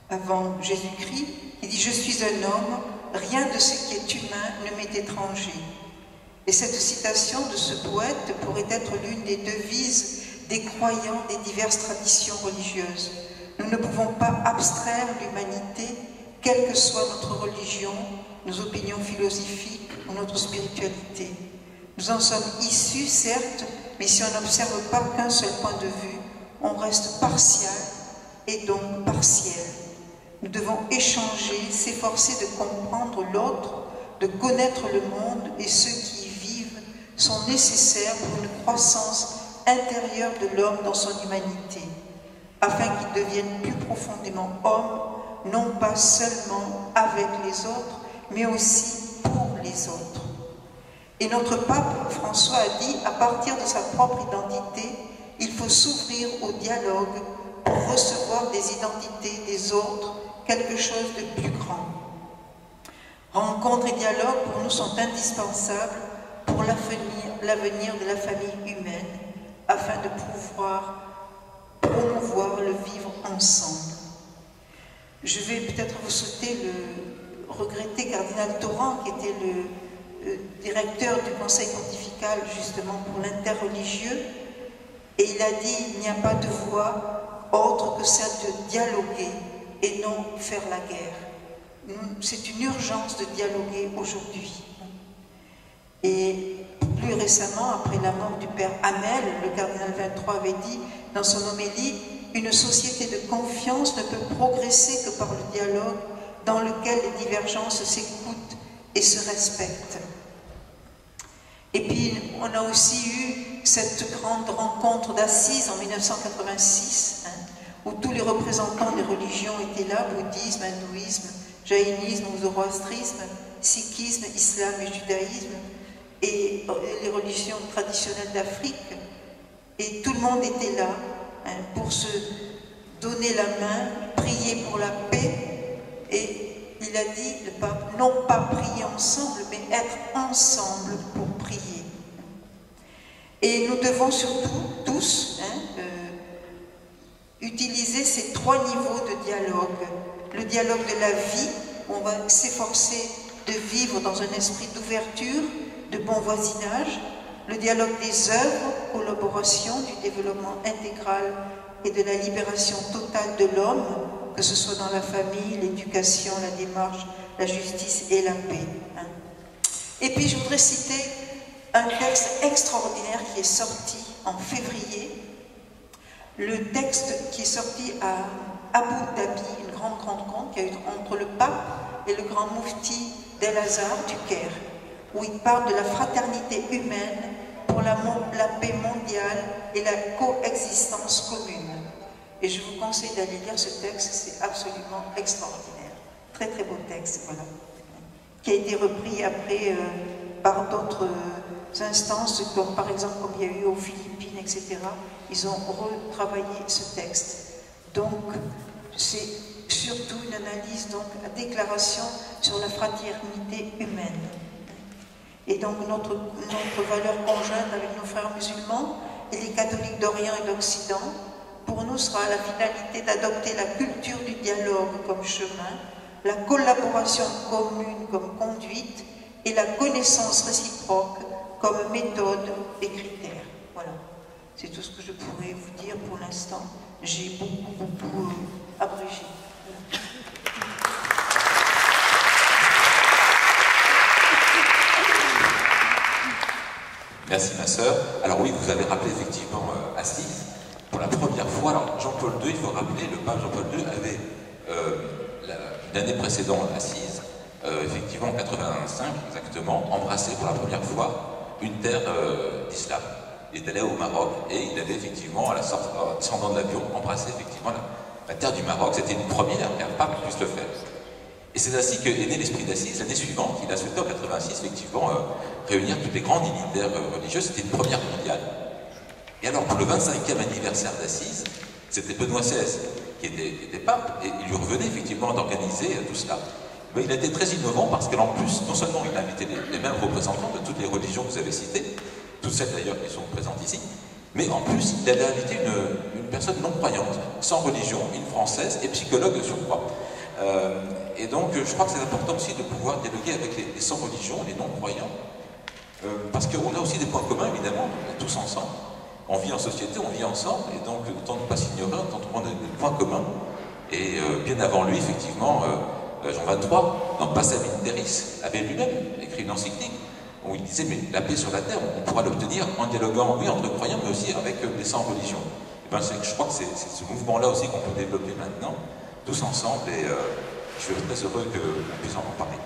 avant Jésus-Christ, qui dit « Je suis un homme, rien de ce qui est humain ne m'est étranger ». Et cette citation de ce poète pourrait être l'une des devises des croyants des diverses traditions religieuses. Nous ne pouvons pas abstraire l'humanité, quelle que soit notre religion, nos opinions philosophiques ou notre spiritualité. Nous en sommes issus, certes, mais si on n'observe pas qu'un seul point de vue, on reste partial et donc partiel. Nous devons échanger, s'efforcer de comprendre l'autre, de connaître le monde, et ceux qui y vivent sont nécessaires pour une croissance intérieure de l'homme dans son humanité, afin qu'il devienne plus profondément homme, non pas seulement avec les autres, mais aussi pour les autres. Et notre pape François a dit, à partir de sa propre identité, il faut s'ouvrir au dialogue pour recevoir des identités des autres, quelque chose de plus grand. Rencontres et dialogues pour nous sont indispensables pour l'avenir de la famille humaine, afin de pouvoir promouvoir le vivre ensemble. Je vais peut-être vous souhaiter le regretté cardinal Torrent, qui était le directeur du Conseil pontifical justement pour l'interreligieux, et il a dit « Il n'y a pas de voie autre que celle de dialoguer et non faire la guerre ». C'est une urgence de dialoguer aujourd'hui. Et plus récemment, après la mort du père Hamel, le cardinal 23 avait dit dans son homélie « Une société de confiance ne peut progresser que par le dialogue dans lequel les divergences s'écoutent et se respectent ». Et puis, on a aussi eu cette grande rencontre d'Assise en 1986, où tous les représentants des religions étaient là, bouddhisme, hindouisme, jaïnisme, zoroastrisme, sikhisme, islam et judaïsme, et les religions traditionnelles d'Afrique. Et tout le monde était là pour se donner la main, prier pour la paix. Et il a dit, le pape, non pas prier ensemble, mais être ensemble pour prier. Et nous devons surtout, tous, utiliser ces trois niveaux de dialogue. Le dialogue de la vie, où on va s'efforcer de vivre dans un esprit d'ouverture, de bon voisinage. Le dialogue des œuvres, collaboration, du développement intégral et de la libération totale de l'homme, que ce soit dans la famille, l'éducation, la démarche, la justice et la paix. Et puis je voudrais citer un texte extraordinaire qui est sorti en février. Le texte qui est sorti Abu Dhabi, une grande rencontre qu'il y a eu entre le pape et le grand moufti d'El-Azhar du Caire, où il parle de la fraternité humaine pour la paix mondiale et la coexistence commune. Et je vous conseille d'aller lire ce texte, c'est absolument extraordinaire. Très très beau texte, voilà. Qui a été repris après par d'autres instances, comme par exemple comme il y a eu aux Philippines, etc. Ils ont retravaillé ce texte. Donc, c'est surtout une analyse, donc, la déclaration sur la fraternité humaine. Et donc, notre valeur conjointe avec nos frères musulmans et les catholiques d'Orient et d'Occident, pour nous, sera la finalité d'adopter la culture du dialogue comme chemin, la collaboration commune comme conduite et la connaissance réciproque comme méthode et critères. Voilà, c'est tout ce que je pourrais vous dire pour l'instant. J'ai beaucoup abrégé. Voilà. Merci ma sœur. Alors oui, vous avez rappelé effectivement Assise. Pour la première fois, alors Jean-Paul II, il faut rappeler, le pape Jean-Paul II avait l'année précédente Assise, effectivement en 85 exactement, embrassé pour la première fois une terre d'islam. Il est allé au Maroc et il avait effectivement, à la sortie, en descendant de l'avion, embrassé effectivement la terre du Maroc. C'était une première qu'un pape puisse le faire. Et c'est ainsi qu'est né l'esprit d'Assise l'année suivante. Il a souhaité en 86 effectivement réunir toutes les grandes dignitaires religieuses. C'était une première mondiale. Et alors pour le 25e anniversaire d'Assise, c'était Benoît XVI qui était pape et il lui revenait effectivement d'organiser tout cela. Mais il a été très innovant parce qu'en plus, non seulement il a invité les mêmes représentants de toutes les religions que vous avez citées, toutes celles d'ailleurs qui sont présentes ici, mais en plus il avait invité une personne non croyante, sans religion, une française et psychologue de surcroît. Et donc je crois que c'est important aussi de pouvoir dialoguer avec les sans religion, les non croyants, parce qu'on a aussi des points communs évidemment, tous ensemble. On vit en société, on vit ensemble, et donc autant ne pas s'ignorer, autant trouver des points communs. Et bien avant lui, effectivement, Jean XXIII, dans Passam Interis, avait lui-même écrit une encyclique où il disait, mais la paix sur la terre, on pourra l'obtenir en dialoguant, oui, entre croyants, mais aussi avec les sans religion. Et ben, je crois que c'est ce mouvement-là aussi qu'on peut développer maintenant, tous ensemble, et je suis très heureux qu'on puisse en parler.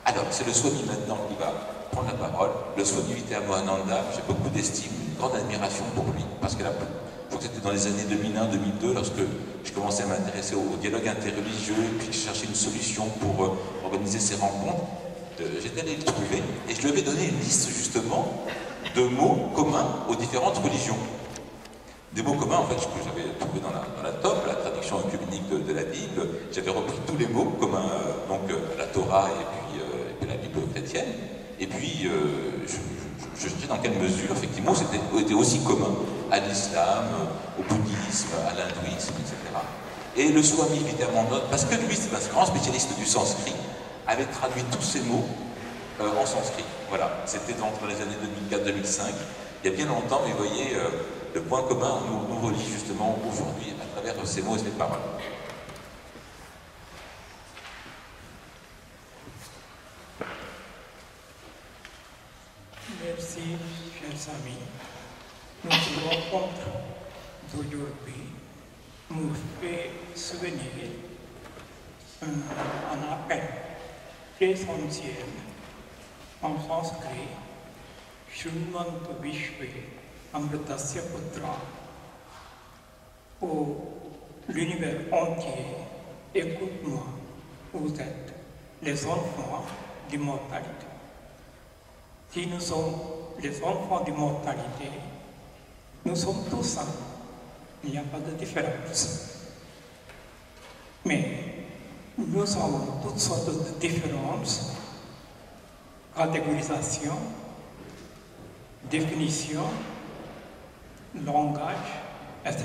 Alors, c'est le Swami maintenant qui va prendre la parole. Le Swami Vivekananda, j'ai beaucoup d'estime, une grande admiration pour lui, parce que là, je crois que c'était dans les années 2001-2002, lorsque je commençais à m'intéresser au dialogue interreligieux, puis je cherchais une solution pour organiser ces rencontres. J'étais allé le trouver, et je lui avais donné une liste, justement, de mots communs aux différentes religions. Des mots communs, en fait, que j'avais trouvé dans la Torah, la traduction œcuménique de la Bible. J'avais repris tous les mots communs, donc la Torah et puis la Bible chrétienne. Et puis, je cherchais dans quelle mesure, effectivement, c'était aussi commun à l'islam, au bouddhisme, à l'hindouisme, etc. Et le Swami Vivekananda, parce que lui, c'est un grand spécialiste du sanskrit, avait traduit tous ces mots en sanskrit. Voilà, c'était entre les années 2004-2005, il y a bien longtemps, mais vous voyez, le point commun nous relie justement aujourd'hui à travers ces mots et ces paroles. Merci, chers amis. Notre rencontre d'aujourd'hui nous fait souvenir un appel très essentiel en sanskrit, Shrumanta Vishve Amritasya Putra, où l'univers entier, écoute-moi, vous êtes les enfants d'immortalité. Si nous sommes les enfants d'immortalité, nous sommes tous un. Il n'y a pas de différence. Mais nous avons toutes sortes de différences, catégorisation, définition, langage, etc.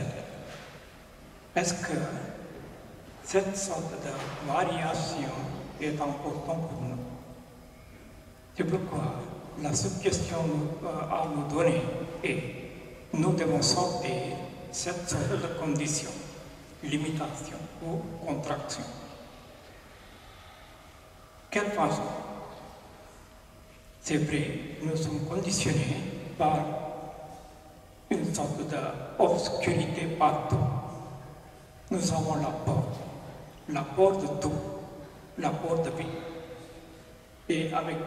Est-ce que cette sorte de variation est importante pour nous? C'est pourquoi la suggestion à nous donner est nous devons sortir cette sorte de condition, limitation ou contraction. Quelle façon? C'est vrai, nous sommes conditionnés par une sorte d'obscurité partout. nous avons l'apport de tout, l'apport de vie. Et avec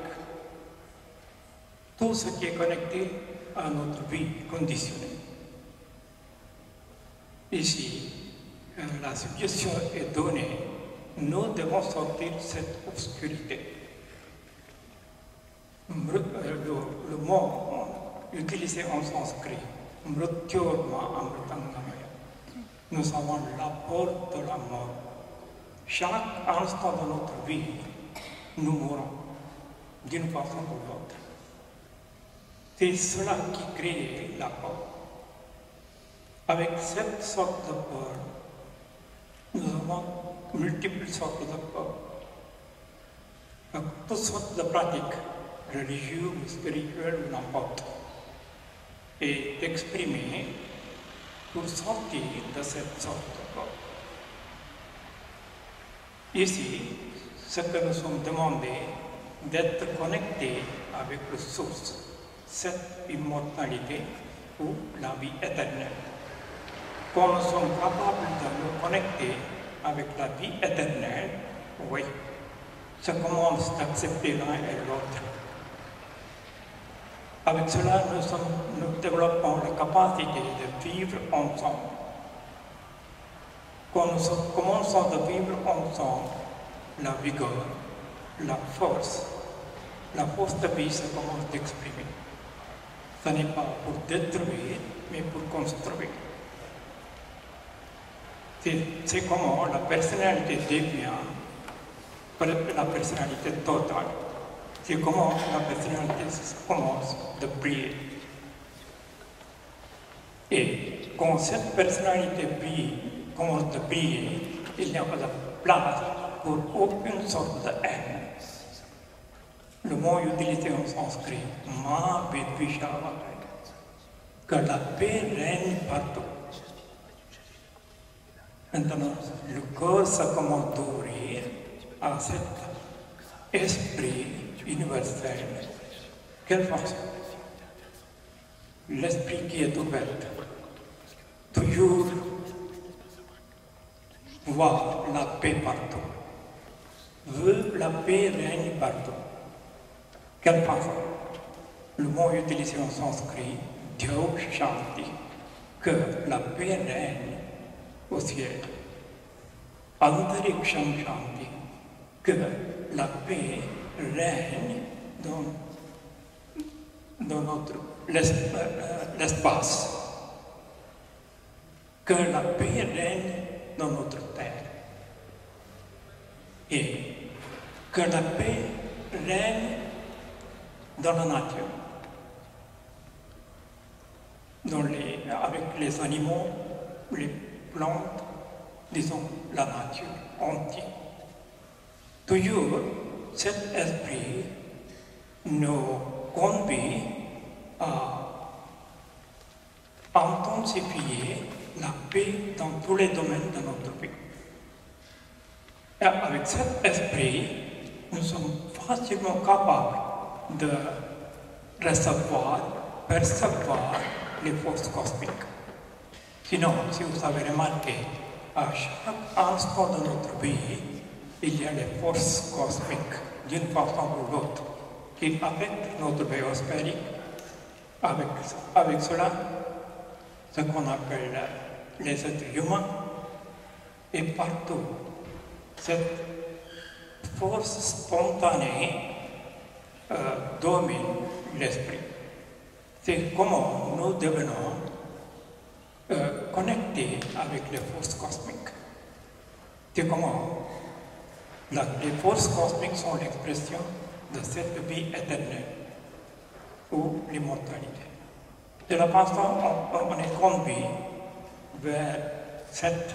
tout ce qui est connecté à notre vie conditionnée. Ici, la suggestion est donnée, nous devons sortir de cette obscurité. Le mot utilisé en sanskrit, mrityorma amritangamaya. Nous avons l'apport de la mort. Chaque instant de notre vie, nous mourons d'une façon ou de l'autre. C'est cela qui crée la peur. Avec cette sorte de peur, nous avons multiples sortes de peur. Toutes sortes de pratiques, religieuses ou spirituelles ou n'importe, et d'exprimer pour sortir de cette sorte de peur. Ici, ce que nous sommes demandés, d'être connectés avec la source, cette immortalité ou la vie éternelle. Quand nous sommes capables de nous connecter avec la vie éternelle, oui, ça commence d'accepter l'un et l'autre. Avec cela, nous développons la capacité de vivre ensemble. Quand nous commençons à vivre ensemble, la vigueur, la force de vie se commence d'exprimer. Ce n'est pas pour détruire, mais pour construire. C'est comment la personnalité devient la personnalité totale. C'est comment la personnalité commence de briller. Et quand cette personnalité commence de briller, il n'y a pas de place pour aucune sorte de haine. Le mot utilisé en sanskrit, ma vedvishavara, que la paix règne partout. Maintenant, le corps se commence d'ouvrir à cet esprit universel. Quelle façon? L'esprit qui est ouvert, toujours voir la paix partout, veut la paix règne partout. Quelle façon? Le mot utilisé en sanskrit, Dhyau Shanti, que la paix règne au ciel. Antariksham Shanti, que la paix règne dans notre l'espace. Que la paix règne dans notre terre. Et que la paix règne dans la nature. Avec les animaux, les plantes, disons la nature entière. Toujours, cet esprit nous conduit à intensifier la paix dans tous les domaines de notre vie. Et avec cet esprit, nous sommes facilement capables de recevoir, percevoir les forces cosmiques. Sinon, si vous avez remarqué, à chaque instant de notre vie, il y a les forces cosmiques, d'une façon ou l'autre, qui affectent notre biosphère. Avec cela, ce qu'on appelle les êtres humains, et partout, cette force spontanée domine l'esprit. C'est comment nous devenons connectés avec les forces cosmiques. C'est comment les forces cosmiques sont l'expression de cette vie éternelle ou l'immortalité. De la façon on est conduit vers cette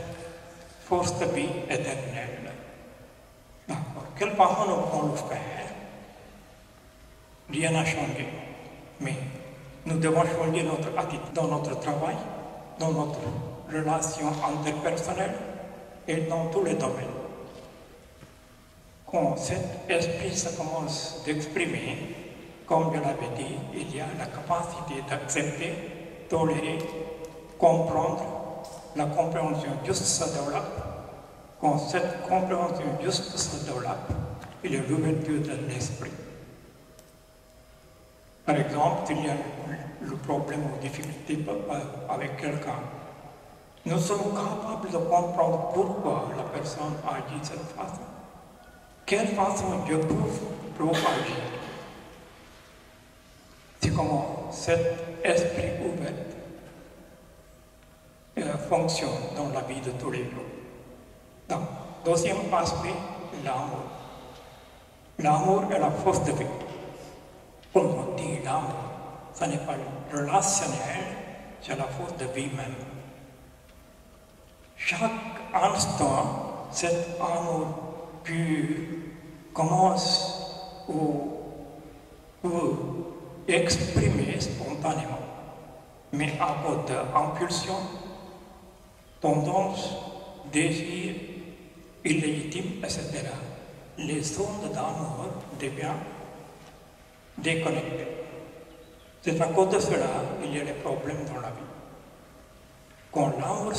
force de vie éternelle. D'accord. Quelle façon nous pouvons le faire? Rien n'a changé. Mais nous devons changer notre attitude dans notre travail, dans notre relation interpersonnelle et dans tous les domaines. Quand cet esprit se commence d'exprimer, comme je l'avais dit, il y a la capacité d'accepter, tolérer, comprendre la compréhension juste se développe, quand cette compréhension juste se développe, il y a l'ouverture de l'esprit. Par exemple, s'il y a le problème ou difficulté avec quelqu'un, nous sommes capables de comprendre pourquoi la personne agit de cette façon. Quelle façon je peux agir? C'est comment cet esprit ouvert fonctionne dans la vie de tous les jours. Donc, deuxième aspect, l'amour. L'amour est la force de vie. Comme on dit, l'amour, ce n'est pas relationnel, c'est la force de vie même. Chaque instant, cet amour pur commence ou exprimer spontanément, mais à cause d'impulsion, tendance, désir illégitime, etc. Les ondes d'amour deviennent déconnectées. C'est à cause de cela qu'il y a des problèmes dans la vie. Quand l'amour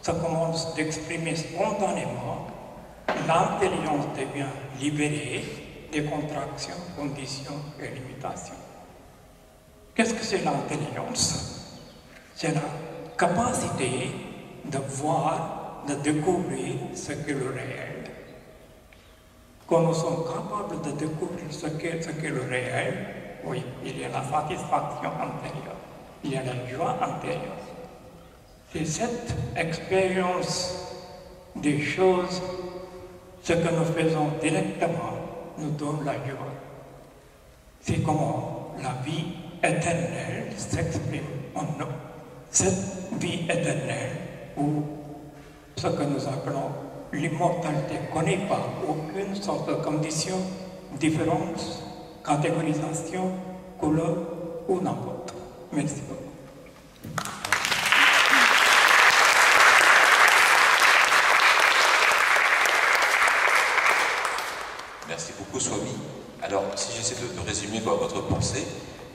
ça commence d'exprimer spontanément, l'intelligence devient libérée des contractions, conditions et limitations. Qu'est-ce que c'est l'intelligence? C'est la capacité de voir, de découvrir ce qu'est le réel. Quand nous sommes capables de découvrir ce qu'est le réel, oui, il y a la satisfaction intérieure, il y a la joie intérieure. C'est cette expérience des choses, ce que nous faisons directement, nous donne la joie. C'est comment la vie éternelle s'exprime en nous. Cette vie éternelle, ou ce que nous appelons l'immortalité, ne connaît pas aucune sorte de condition, différence, catégorisation, couleur ou n'importe. Merci beaucoup. Merci beaucoup, Swami. Alors, si j'essaie de résumer votre pensée,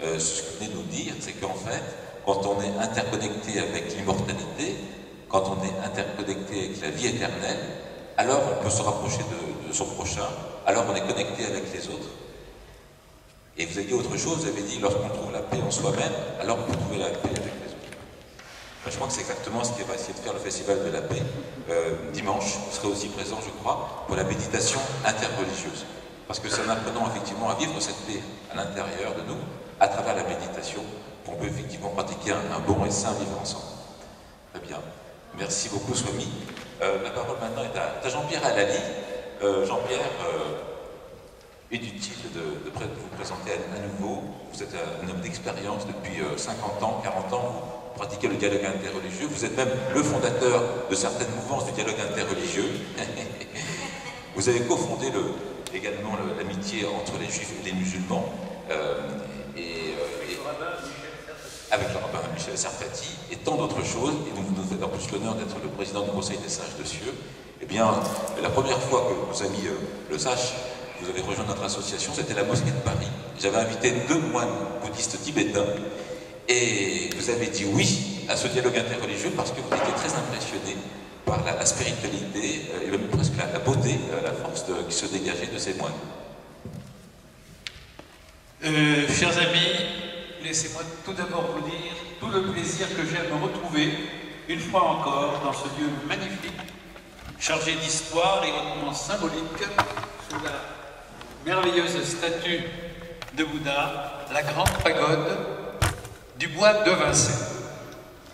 ce que vous venez de nous dire, c'est qu'en fait, quand on est interconnecté avec l'immortalité, quand on est interconnecté avec la vie éternelle, alors on peut se rapprocher de son prochain, alors on est connecté avec les autres. Et vous avez dit autre chose, vous avez dit, lorsqu'on trouve la paix en soi-même, alors on peut trouver la paix avec les autres. Je crois que c'est exactement ce qu'il va essayer de faire le Festival de la Paix. Dimanche, vous serez aussi présent, je crois, pour la méditation interreligieuse. Parce que c'est en apprenant effectivement à vivre cette paix à l'intérieur de nous, à travers la méditation, qu'on peut effectivement pratiquer un bon et sain vivre ensemble. Très bien. Merci beaucoup, Swami. La parole maintenant est à Jean-Pierre Alali. Jean-Pierre, inutile de vous présenter à nouveau. Vous êtes un homme d'expérience depuis 50 ans, 40 ans. Vous pratiquez le dialogue interreligieux. Vous êtes même le fondateur de certaines mouvances du dialogue interreligieux. Vous avez cofondé également l'amitié entre les juifs et les musulmans. Avec le rabbin Michel Sarfati et tant d'autres choses, et donc vous nous faites en plus l'honneur d'être le président du Conseil des sages de Cieux. Eh bien, la première fois que vos amis le sachent, vous avez rejoint notre association, c'était la mosquée de Paris. J'avais invité 2 moines bouddhistes tibétains, et vous avez dit oui à ce dialogue interreligieux parce que vous étiez très impressionné par la spiritualité, et même presque la beauté, la force qui se dégageait de ces moines. Chers amis, laissez-moi tout d'abord vous dire tout le plaisir que j'ai à me retrouver une fois encore dans ce lieu magnifique, chargé d'histoire et hautement symbolique, sous la merveilleuse statue de Bouddha, la grande pagode du bois de Vincennes.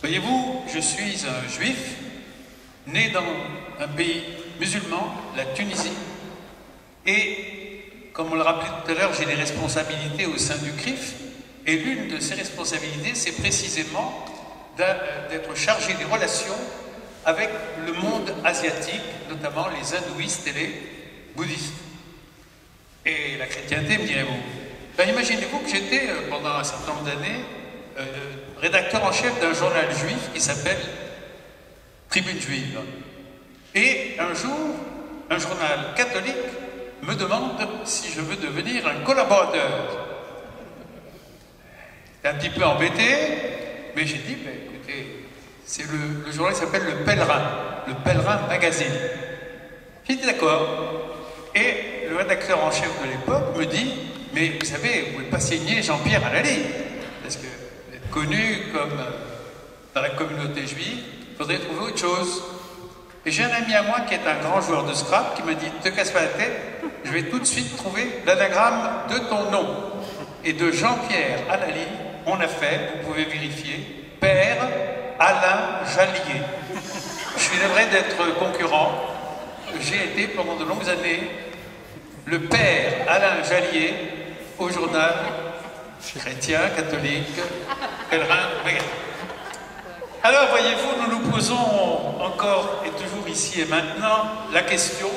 Voyez-vous, je suis un juif, né dans un pays musulman, la Tunisie, et comme on le rappelait tout à l'heure, j'ai des responsabilités au sein du CRIF, et l'une de ces responsabilités, c'est précisément d'être chargé des relations avec le monde asiatique, notamment les hindouistes et les bouddhistes. Et la chrétienté, me direz-vous. Ben, imaginez-vous que j'étais, pendant un certain nombre d'années, rédacteur en chef d'un journal juif qui s'appelle Tribune Juive. Et un jour, un journal catholique me demande si je veux devenir un collaborateur. J'étais un petit peu embêté, mais j'ai dit, ben, écoutez, C'est le journal qui s'appelle Le Pèlerin Magazine. J'étais d'accord. Et le rédacteur en chef de l'époque me dit, mais vous savez, vous ne pouvez pas signer Jean-Pierre Allali, parce que vous êtes connu comme dans la communauté juive, il faudrait trouver autre chose. Et j'ai un ami à moi qui est un grand joueur de Scrabble qui m'a dit, ne te casse pas la tête, je vais tout de suite trouver l'anagramme de ton nom. Et de Jean-Pierre Allali, on a fait, vous pouvez vérifier, Père Alain Jallier. Je suis navré d'être concurrent. J'ai été pendant de longues années le Père Alain Jallier au journal chrétien, catholique, Pèlerin Magazine. Alors, voyez-vous, nous nous posons encore et toujours ici et maintenant la question,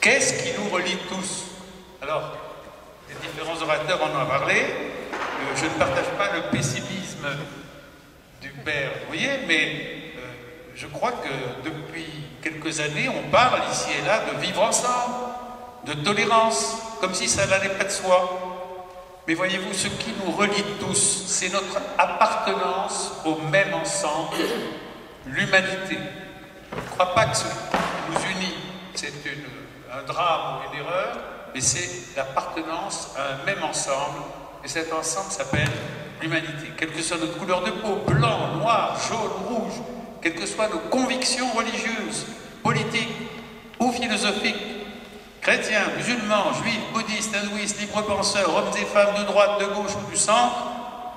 qu'est-ce qui nous relie tous? Alors, les différents orateurs en ont parlé. Je ne partage pas le pessimisme du père, vous voyez, mais je crois que depuis quelques années, on parle ici et là de vivre ensemble, de tolérance, comme si ça n'allait pas de soi. Mais voyez-vous, ce qui nous relie tous, c'est notre appartenance au même ensemble, l'humanité. Je ne crois pas que ce qui nous unit, c'est un drame ou une erreur, mais c'est l'appartenance à un même ensemble, et cet ensemble s'appelle l'humanité. Quelle que soit notre couleur de peau, blanc, noir, jaune, rouge, quelles que soient nos convictions religieuses, politiques ou philosophiques, chrétiens, musulmans, juifs, bouddhistes, hindouistes, libres penseurs, hommes et femmes de droite, de gauche ou du centre,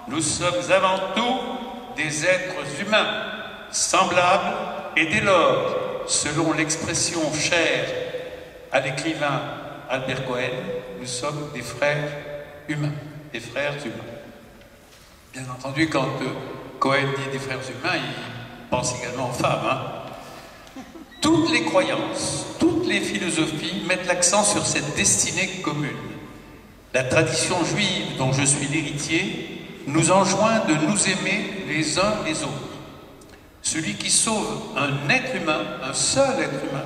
nous sommes avant tout des êtres humains, semblables, et dès lors, selon l'expression chère à l'écrivain Albert Cohen, nous sommes des frères humains, des frères humains. Bien entendu, quand Cohen dit des frères humains, il pense également aux femmes. Hein. Toutes les croyances, toutes les philosophies mettent l'accent sur cette destinée commune. La tradition juive dont je suis l'héritier nous enjoint de nous aimer les uns les autres. Celui qui sauve un être humain, un seul être humain,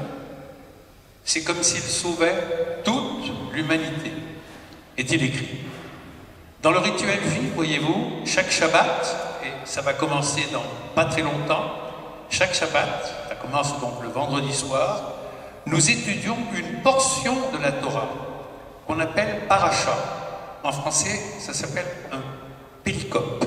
c'est comme s'il sauvait toute l'humanité, est-il écrit. Dans le rituel juif, voyez-vous, chaque Shabbat, et ça va commencer dans pas très longtemps, chaque Shabbat, ça commence donc le vendredi soir, nous étudions une portion de la Torah qu'on appelle paracha. En français, ça s'appelle un péricope.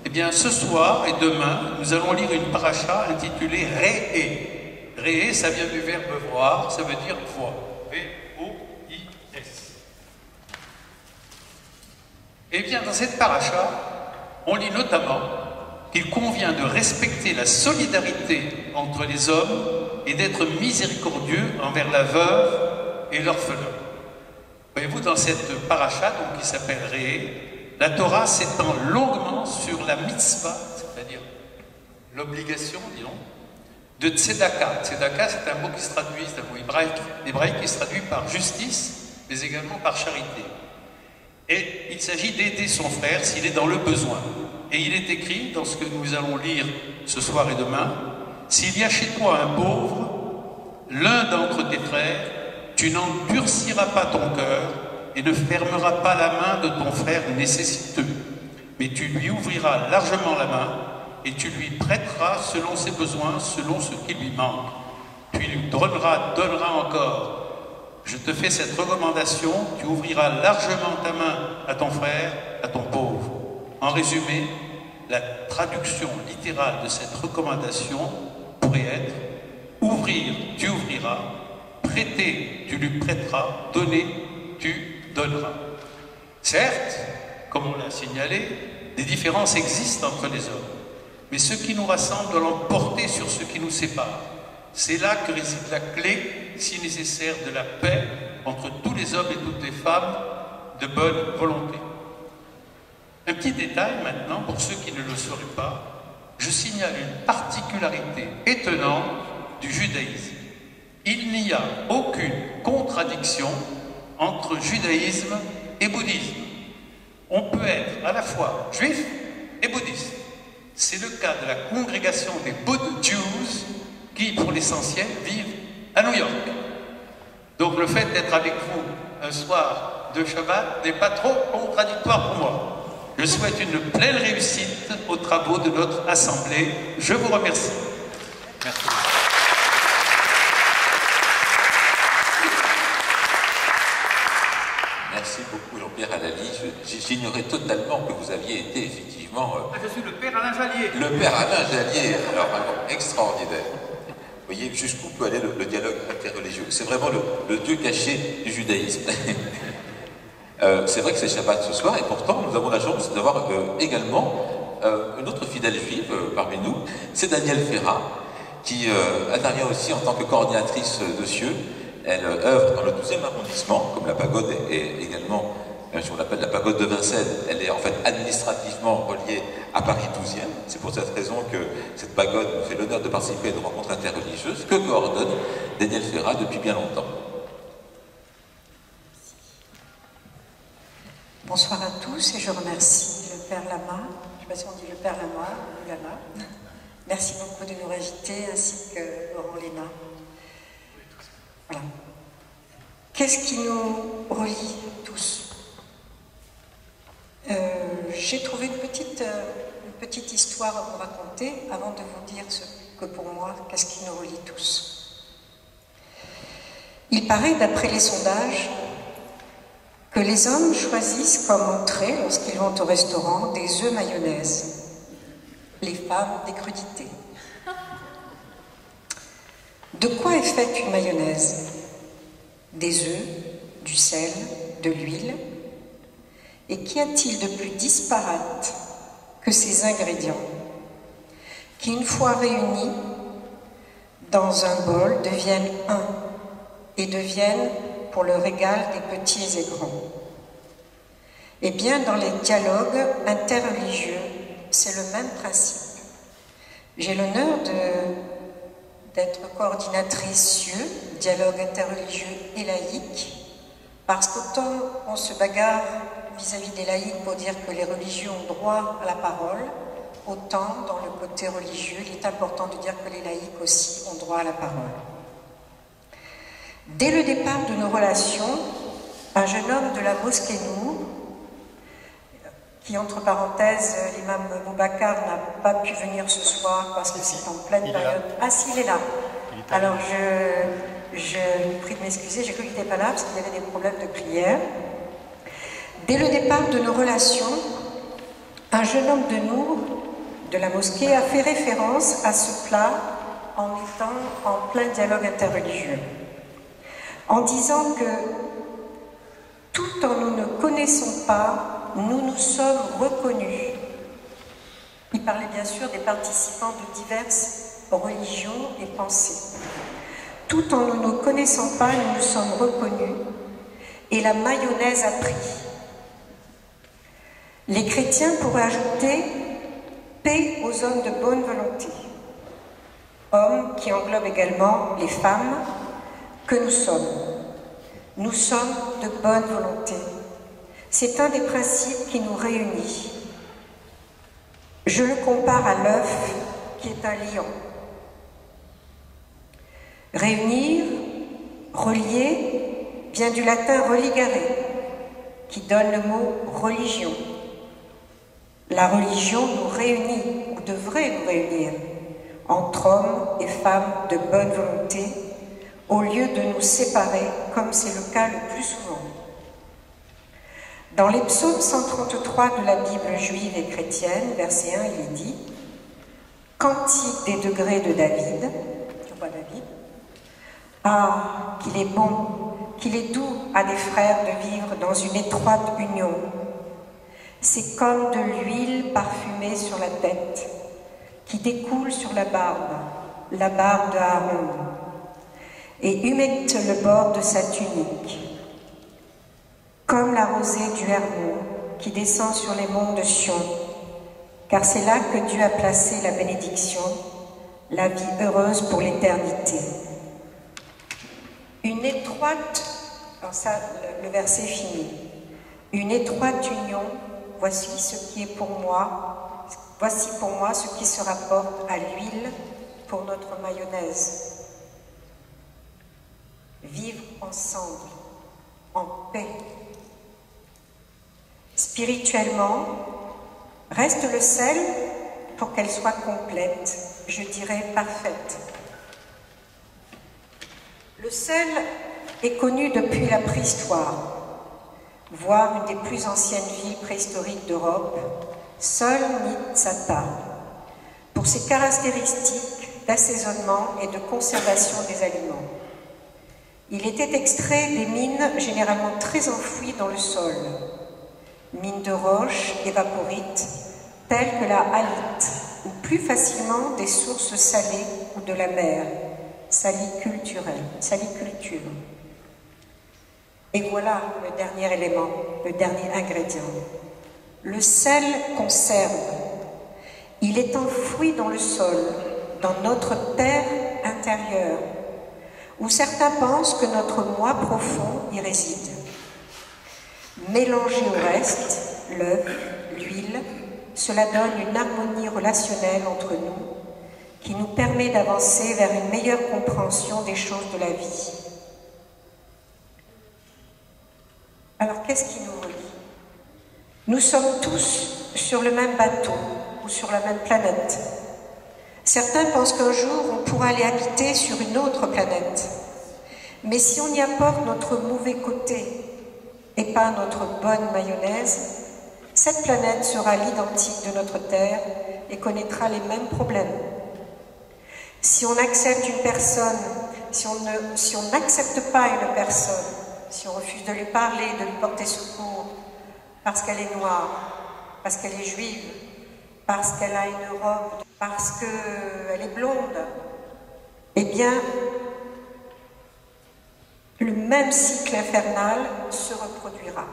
Eh bien, ce soir et demain, nous allons lire une paracha intitulée Réé. Réé, ça vient du verbe voir, ça veut dire voir. V-O-I-S. Eh bien, dans cette paracha, on lit notamment qu'il convient de respecter la solidarité entre les hommes et d'être miséricordieux envers la veuve et l'orphelin. Voyez-vous, dans cette paracha, donc, qui s'appelle Réé, la Torah s'étend longuement sur la mitzvah, c'est-à-dire l'obligation, disons, de tzedaka. Tzedaka, c'est un mot qui se traduit, c'est un mot hébraïque qui se traduit par justice, mais également par charité. Et il s'agit d'aider son frère s'il est dans le besoin. Et il est écrit, dans ce que nous allons lire ce soir et demain, « S'il y a chez toi un pauvre, l'un d'entre tes frères, tu n'endurciras pas ton cœur et ne fermeras pas la main de ton frère nécessiteux, mais tu lui ouvriras largement la main et tu lui prêteras selon ses besoins, selon ce qui lui manque. Tu lui donneras encore. Je te fais cette recommandation, tu ouvriras largement ta main à ton frère, à ton pauvre. » En résumé, la traduction littérale de cette recommandation pourrait être « Ouvrir, tu ouvriras, prêter, tu lui prêteras, donner, tu donneras. » Certes, comme on l'a signalé, des différences existent entre les hommes, mais ce qui nous rassemble doit l'emporter sur ce qui nous sépare. C'est là que réside la clé, si nécessaire, de la paix entre tous les hommes et toutes les femmes de bonne volonté. Un petit détail maintenant, pour ceux qui ne le sauraient pas, je signale une particularité étonnante du judaïsme. Il n'y a aucune contradiction entre judaïsme et bouddhisme. On peut être à la fois juif et bouddhiste. C'est le cas de la congrégation des Buddha Jews qui, pour l'essentiel, vivent à New York. Donc le fait d'être avec vous un soir de Shabbat n'est pas trop contradictoire pour moi. Je souhaite une pleine réussite aux travaux de notre Assemblée. Je vous remercie. Merci. Merci beaucoup Jean-Pierre Alali. J'ignorais totalement que vous aviez été effectivement... Je suis le père Alain Jallier. Le père Alain Jallier, alors vraiment extraordinaire. Vous voyez jusqu'où peut aller le dialogue interreligieux. C'est vraiment le Dieu caché du judaïsme. C'est vrai que c'est Shabbat ce soir et pourtant nous avons la chance d'avoir également une autre fidèle juive parmi nous, c'est Danielle Ferrat, qui intervient aussi en tant que coordinatrice de Cieux. Elle œuvre dans le 12e arrondissement, comme la pagode est également, si on l'appelle la pagode de Vincennes, elle est en fait administrativement reliée à Paris 12e. C'est pour cette raison que cette pagode nous fait l'honneur de participer à une rencontre interreligieuse que coordonne Danielle Ferrat depuis bien longtemps. Bonsoir à tous et je remercie le Père Lama, je ne sais pas si on dit le Père Lama ou Lama. Merci beaucoup de nous inviter ainsi que Laurent Léna. Voilà. Qu'est-ce qui nous relie tous? J'ai trouvé une petite histoire à vous raconter avant de vous dire ce que pour moi, qu'est-ce qui nous relie tous. Il paraît, d'après les sondages, que les hommes choisissent comme entrée, lorsqu'ils vont au restaurant, des œufs mayonnaise. Les femmes, des crudités. De quoi est faite une mayonnaise? Des œufs, du sel, de l'huile. Et qu'y a-t-il de plus disparate que ces ingrédients qui, une fois réunis dans un bol, deviennent un et deviennent pour le régal des petits et grands? Eh bien, dans les dialogues interreligieux, c'est le même principe. J'ai l'honneur d'être coordinatrice Cieux, dialogue interreligieux et laïque, parce qu'autant on se bagarre vis-à-vis des laïcs pour dire que les religieux ont droit à la parole, autant dans le côté religieux, il est important de dire que les laïcs aussi ont droit à la parole. Dès le départ de nos relations, un jeune homme de la mosquée Nour, qui entre parenthèses, l'imam Boubacar n'a pas pu venir ce soir parce que c'est en pleine période. Ah si, il est là. Alors je vous prie de m'excuser, j'ai cru qu'il n'était pas là parce qu'il y avait des problèmes de prière. Dès le départ de nos relations, un jeune homme de Nour, de la mosquée, a fait référence à ce plat en étant en plein dialogue interreligieux, en disant que tout en nous ne connaissons pas, nous nous sommes reconnus. Il parlait bien sûr des participants de diverses religions et pensées. Tout en nous ne connaissant pas, nous nous sommes reconnus et la mayonnaise a pris. Les chrétiens pourraient ajouter paix aux hommes de bonne volonté, hommes qui englobent également les femmes que nous sommes. Nous sommes de bonne volonté. C'est un des principes qui nous réunit. Je le compare à l'œuf qui est un lion. Réunir, relier, vient du latin religare, qui donne le mot religion. La religion nous réunit, ou devrait nous réunir, entre hommes et femmes de bonne volonté, au lieu de nous séparer, comme c'est le cas le plus souvent. Dans les psaumes 133 de la Bible juive et chrétienne, verset 1, il est dit « Cantique des degrés de David », du roi David, « Ah, qu'il est bon, qu'il est doux à des frères de vivre dans une étroite union. C'est comme de l'huile parfumée sur la tête, qui découle sur la barbe d'Aaron, et humecte le bord de sa tunique. Comme la rosée du Hermon qui descend sur les monts de Sion, car c'est là que Dieu a placé la bénédiction, la vie heureuse pour l'éternité. Une étroite, alors ça, le verset finit, une étroite union, voici pour moi ce qui se rapporte à l'huile pour notre mayonnaise. Vivre ensemble, en paix. Spirituellement, Reste le sel pour qu'elle soit complète, je dirais parfaite. Le sel est connu depuis la préhistoire, voire une des plus anciennes villes préhistoriques d'Europe, Solnitsata, pour ses caractéristiques d'assaisonnement et de conservation des aliments. Il était extrait des mines généralement très enfouies dans le sol, mines de roches évaporites telles que la halite, ou plus facilement des sources salées ou de la mer, saliculture. Et voilà le dernier élément, le dernier ingrédient. Le sel conserve. Il est enfoui dans le sol, dans notre terre intérieure, où certains pensent que notre moi profond y réside. Mélangé au reste, l'œuf, l'huile, cela donne une harmonie relationnelle entre nous qui nous permet d'avancer vers une meilleure compréhension des choses de la vie. Alors qu'est-ce qui nous relie? Nous sommes tous sur le même bateau ou sur la même planète. Certains pensent qu'un jour on pourra aller habiter sur une autre planète. Mais si on y apporte notre mauvais côté et pas notre bonne mayonnaise, cette planète sera l'identique de notre Terre et connaîtra les mêmes problèmes. Si on accepte une personne, si on n'accepte pas une personne, si on refuse de lui parler, de lui porter secours, parce qu'elle est noire, parce qu'elle est juive, parce qu'elle a une robe, parce qu'elle est blonde, eh bien, le même cycle infernal se reproduira.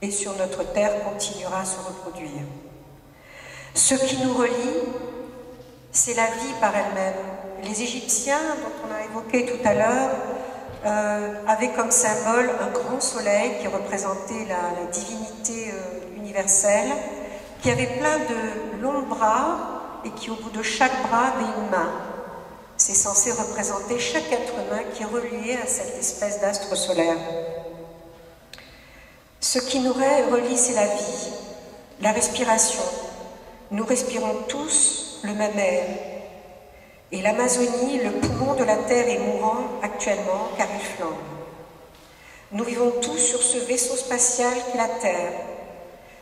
Et sur notre terre continuera à se reproduire. Ce qui nous relie, c'est la vie par elle-même. Les Égyptiens, dont on a évoqué tout à l'heure, avaient comme symbole un grand soleil qui représentait la divinité universelle, qui avait plein de longs bras et qui, au bout de chaque bras, avait une main. C'est censé représenter chaque être humain qui est relié à cette espèce d'astre solaire. Ce qui nous relie, c'est la vie, la respiration. Nous respirons tous le même air. Et l'Amazonie, le poumon de la Terre, est mourant actuellement car il flambe. Nous vivons tous sur ce vaisseau spatial qu'est la Terre.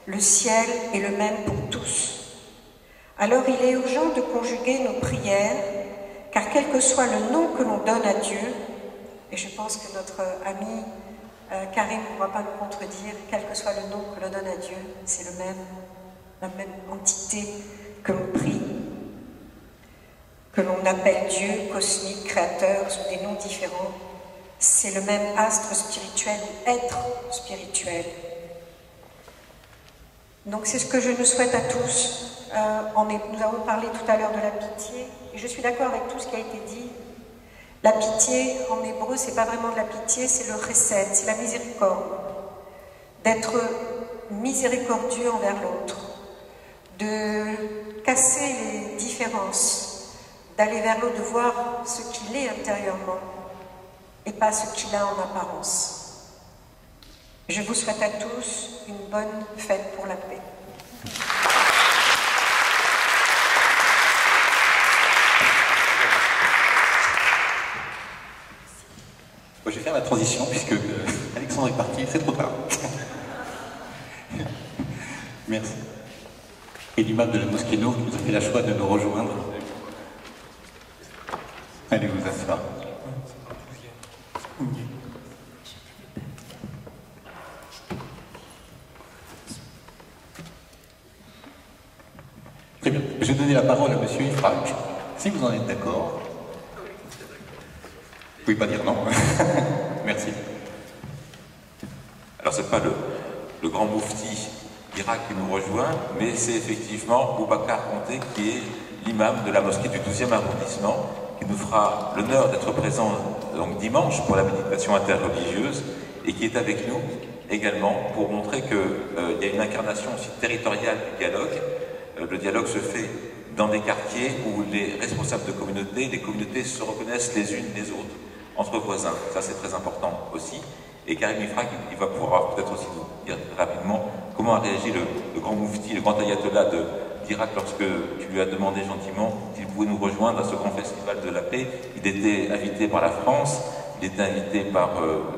Le ciel est le même pour tous. Alors il est urgent de conjuguer nos prières, car quel que soit le nom que l'on donne à Dieu, et je pense que notre ami Karim ne pourra pas nous contredire, quel que soit le nom que l'on donne à Dieu, c'est le même, la même entité que l'on prie, que l'on appelle Dieu, cosmique, créateur, sous des noms différents. C'est le même astre spirituel ou être spirituel. Donc c'est ce que je nous souhaite à tous. Nous avons parlé tout à l'heure de la pitié, et je suis d'accord avec tout ce qui a été dit. La pitié, en hébreu, c'est pas vraiment de la pitié, c'est le chesed, c'est la miséricorde. D'être miséricordieux envers l'autre, de casser les différences, d'aller vers l'autre, de voir ce qu'il est intérieurement et pas ce qu'il a en apparence. Je vous souhaite à tous une bonne fête pour la paix. Je vais faire la transition puisque Alexandre est parti, c'est trop tard. Merci. Et l'imam de la mosquée Nour qui nous a fait la choix de nous rejoindre. Allez vous asseoir. Très bien. Je vais donner la parole à monsieur Ifrak. Si vous en êtes d'accord. Vous pouvez pas dire non. Merci. Alors c'est pas le grand moufti d'Irak qui nous rejoint, mais c'est effectivement Boubacar Conté qui est l'imam de la mosquée du 12e arrondissement, qui nous fera l'honneur d'être présent donc dimanche pour la méditation interreligieuse et qui est avec nous également pour montrer qu'il y a une incarnation aussi territoriale du dialogue. Le dialogue se fait dans des quartiers où les responsables de communautés, les communautés se reconnaissent les unes les autres, entre voisins. Ça, c'est très important aussi. Et Karim Ifrak, il va pouvoir peut-être aussi nous dire rapidement comment a réagi le grand moufti, le grand ayatollah d'Irak lorsque tu lui as demandé gentiment s'il pouvait nous rejoindre à ce grand festival de la paix. Il était invité par la France, il était invité par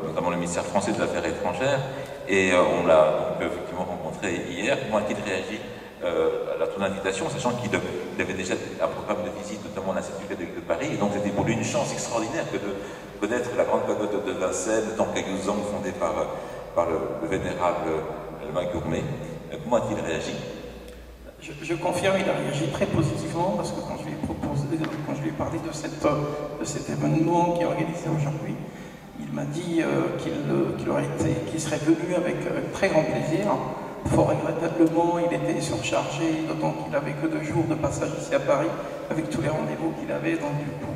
notamment le ministère français des Affaires étrangères, et on l'a donc effectivement rencontré hier. Comment a-t-il réagi à ton invitation, sachant qu'il avait déjà un programme de visite, notamment à l'Institut catholique de Paris, et donc c'était pour lui une chance extraordinaire que de connaître la grande pagode de Vincennes, le temple Kagyuzang fondé par le vénérable Alma Gourmet. Comment a-t-il réagi? Je confirme, il a réagi très positivement, parce que quand je lui ai parlé de cet événement qui est organisé aujourd'hui, il m'a dit qu'il serait venu avec très grand plaisir. Fort regrettablement, il était surchargé, d'autant qu'il n'avait que 2 jours de passage ici à Paris, avec tous les rendez-vous qu'il avait, donc du coup,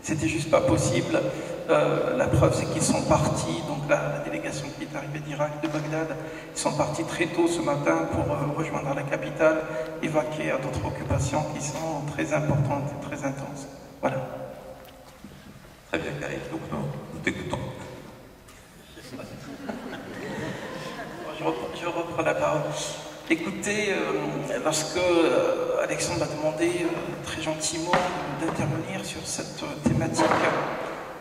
c'était juste pas possible. La preuve, c'est qu'ils sont partis, donc la délégation qui est arrivée d'Irak, de Bagdad, ils sont partis très tôt ce matin pour rejoindre la capitale et vaquer à d'autres occupations qui sont très importantes et très intenses. Voilà. Très bien, Karim, donc nous t'écoutons. Je reprends la parole. Écoutez, lorsque Alexandre m'a demandé très gentiment d'intervenir sur cette thématique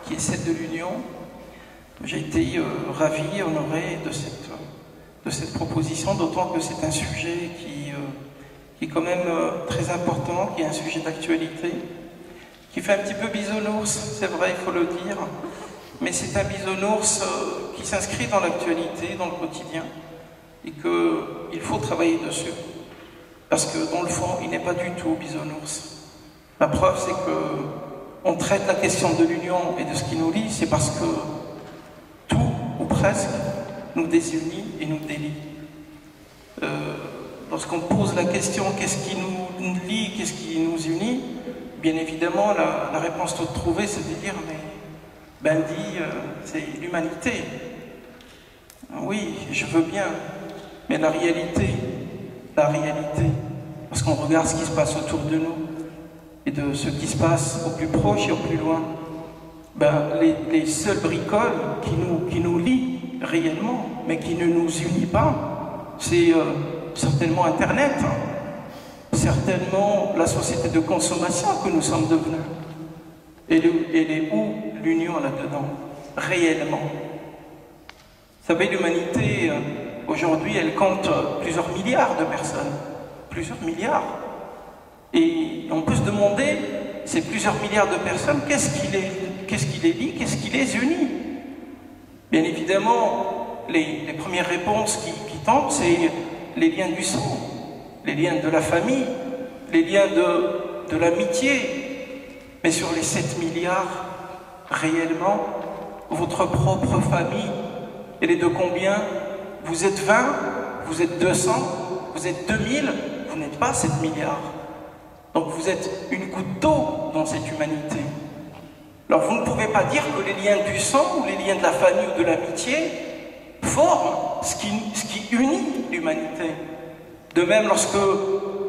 qui est celle de l'union, j'ai été ravi, honoré de cette proposition, d'autant que c'est un sujet qui est quand même très important, qui est un sujet d'actualité, qui fait un petit peu bisounours, c'est vrai, il faut le dire, mais c'est un bisounours qui s'inscrit dans l'actualité, dans le quotidien, et qu'il faut travailler dessus. Parce que dans le fond, il n'est pas du tout bisounours. La preuve, c'est qu'on traite la question de l'union et de ce qui nous lie, c'est parce que tout, ou presque, nous désunit et nous délie. Lorsqu'on pose la question qu'est-ce qui nous lie, qu'est-ce qui nous unit, bien évidemment, la réponse toute trouvée, c'est de dire mais c'est l'humanité. Oui, je veux bien, mais la réalité, lorsqu'on regarde ce qui se passe autour de nous et de ce qui se passe au plus proche et au plus loin, les seules bricoles qui nous lient réellement, mais qui ne nous unit pas, c'est certainement Internet, certainement la société de consommation que nous sommes devenus. Et où l'union là-dedans, réellement? Vous savez, l'humanité, aujourd'hui, elle compte plusieurs milliards de personnes. Plusieurs milliards. Et on peut se demander, ces plusieurs milliards de personnes, qu'est-ce qui les lie, qu'est-ce qui les unit? Bien évidemment, les premières réponses qui tentent, c'est les liens du sang, les liens de la famille, les liens de l'amitié. Mais sur les 7 milliards, réellement, votre propre famille, elle est de combien? Vous êtes 20, vous êtes 200, vous êtes 2000, vous n'êtes pas 7 milliards. Donc vous êtes une goutte d'eau dans cette humanité. Alors vous ne pouvez pas dire que les liens du sang, ou les liens de la famille ou de l'amitié forment ce qui unit l'humanité. De même, lorsque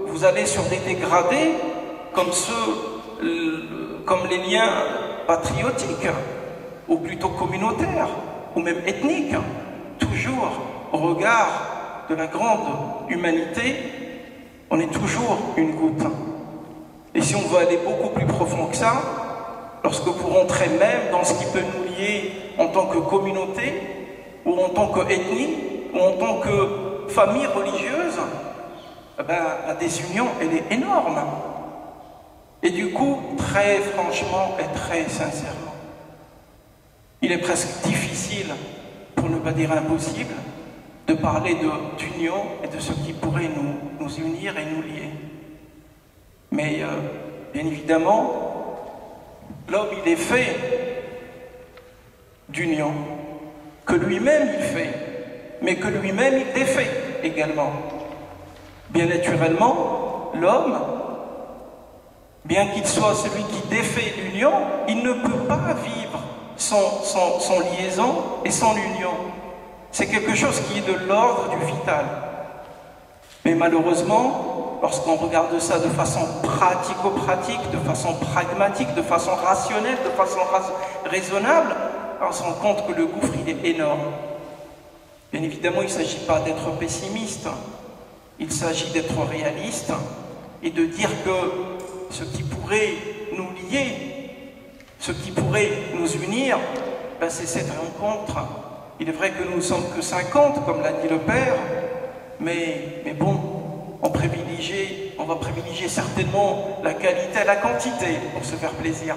vous allez sur des dégradés, comme les liens patriotiques, ou plutôt communautaires, ou même ethniques, toujours au regard de la grande humanité, on est toujours une goutte. Et si on veut aller beaucoup plus profond que ça, lorsque vous rentrez même dans ce qui peut nous lier en tant que communauté, ou en tant qu'ethnie, ou en tant que famille religieuse, la désunion, elle est énorme. Et du coup, très franchement et très sincèrement, il est presque difficile, pour ne pas dire impossible, de parler d'union et de ce qui pourrait nous unir et nous lier. Mais bien évidemment, l'homme il est fait d'union, que lui-même il fait, mais que lui-même il défait également. Bien naturellement, l'homme, bien qu'il soit celui qui défait l'union, il ne peut pas vivre sans liaison et sans l'union. C'est quelque chose qui est de l'ordre du vital. Mais malheureusement, lorsqu'on regarde ça de façon pratico-pratique, de façon pragmatique, de façon rationnelle, de façon raisonnable, on se rend compte que le gouffre, il est énorme. Bien évidemment, il ne s'agit pas d'être pessimiste, il s'agit d'être réaliste et de dire que ce qui pourrait nous lier, ce qui pourrait nous unir, ben c'est cette rencontre. Il est vrai que nous ne sommes que 50, comme l'a dit le Père, mais bon, on va privilégier certainement la qualité à la quantité pour se faire plaisir.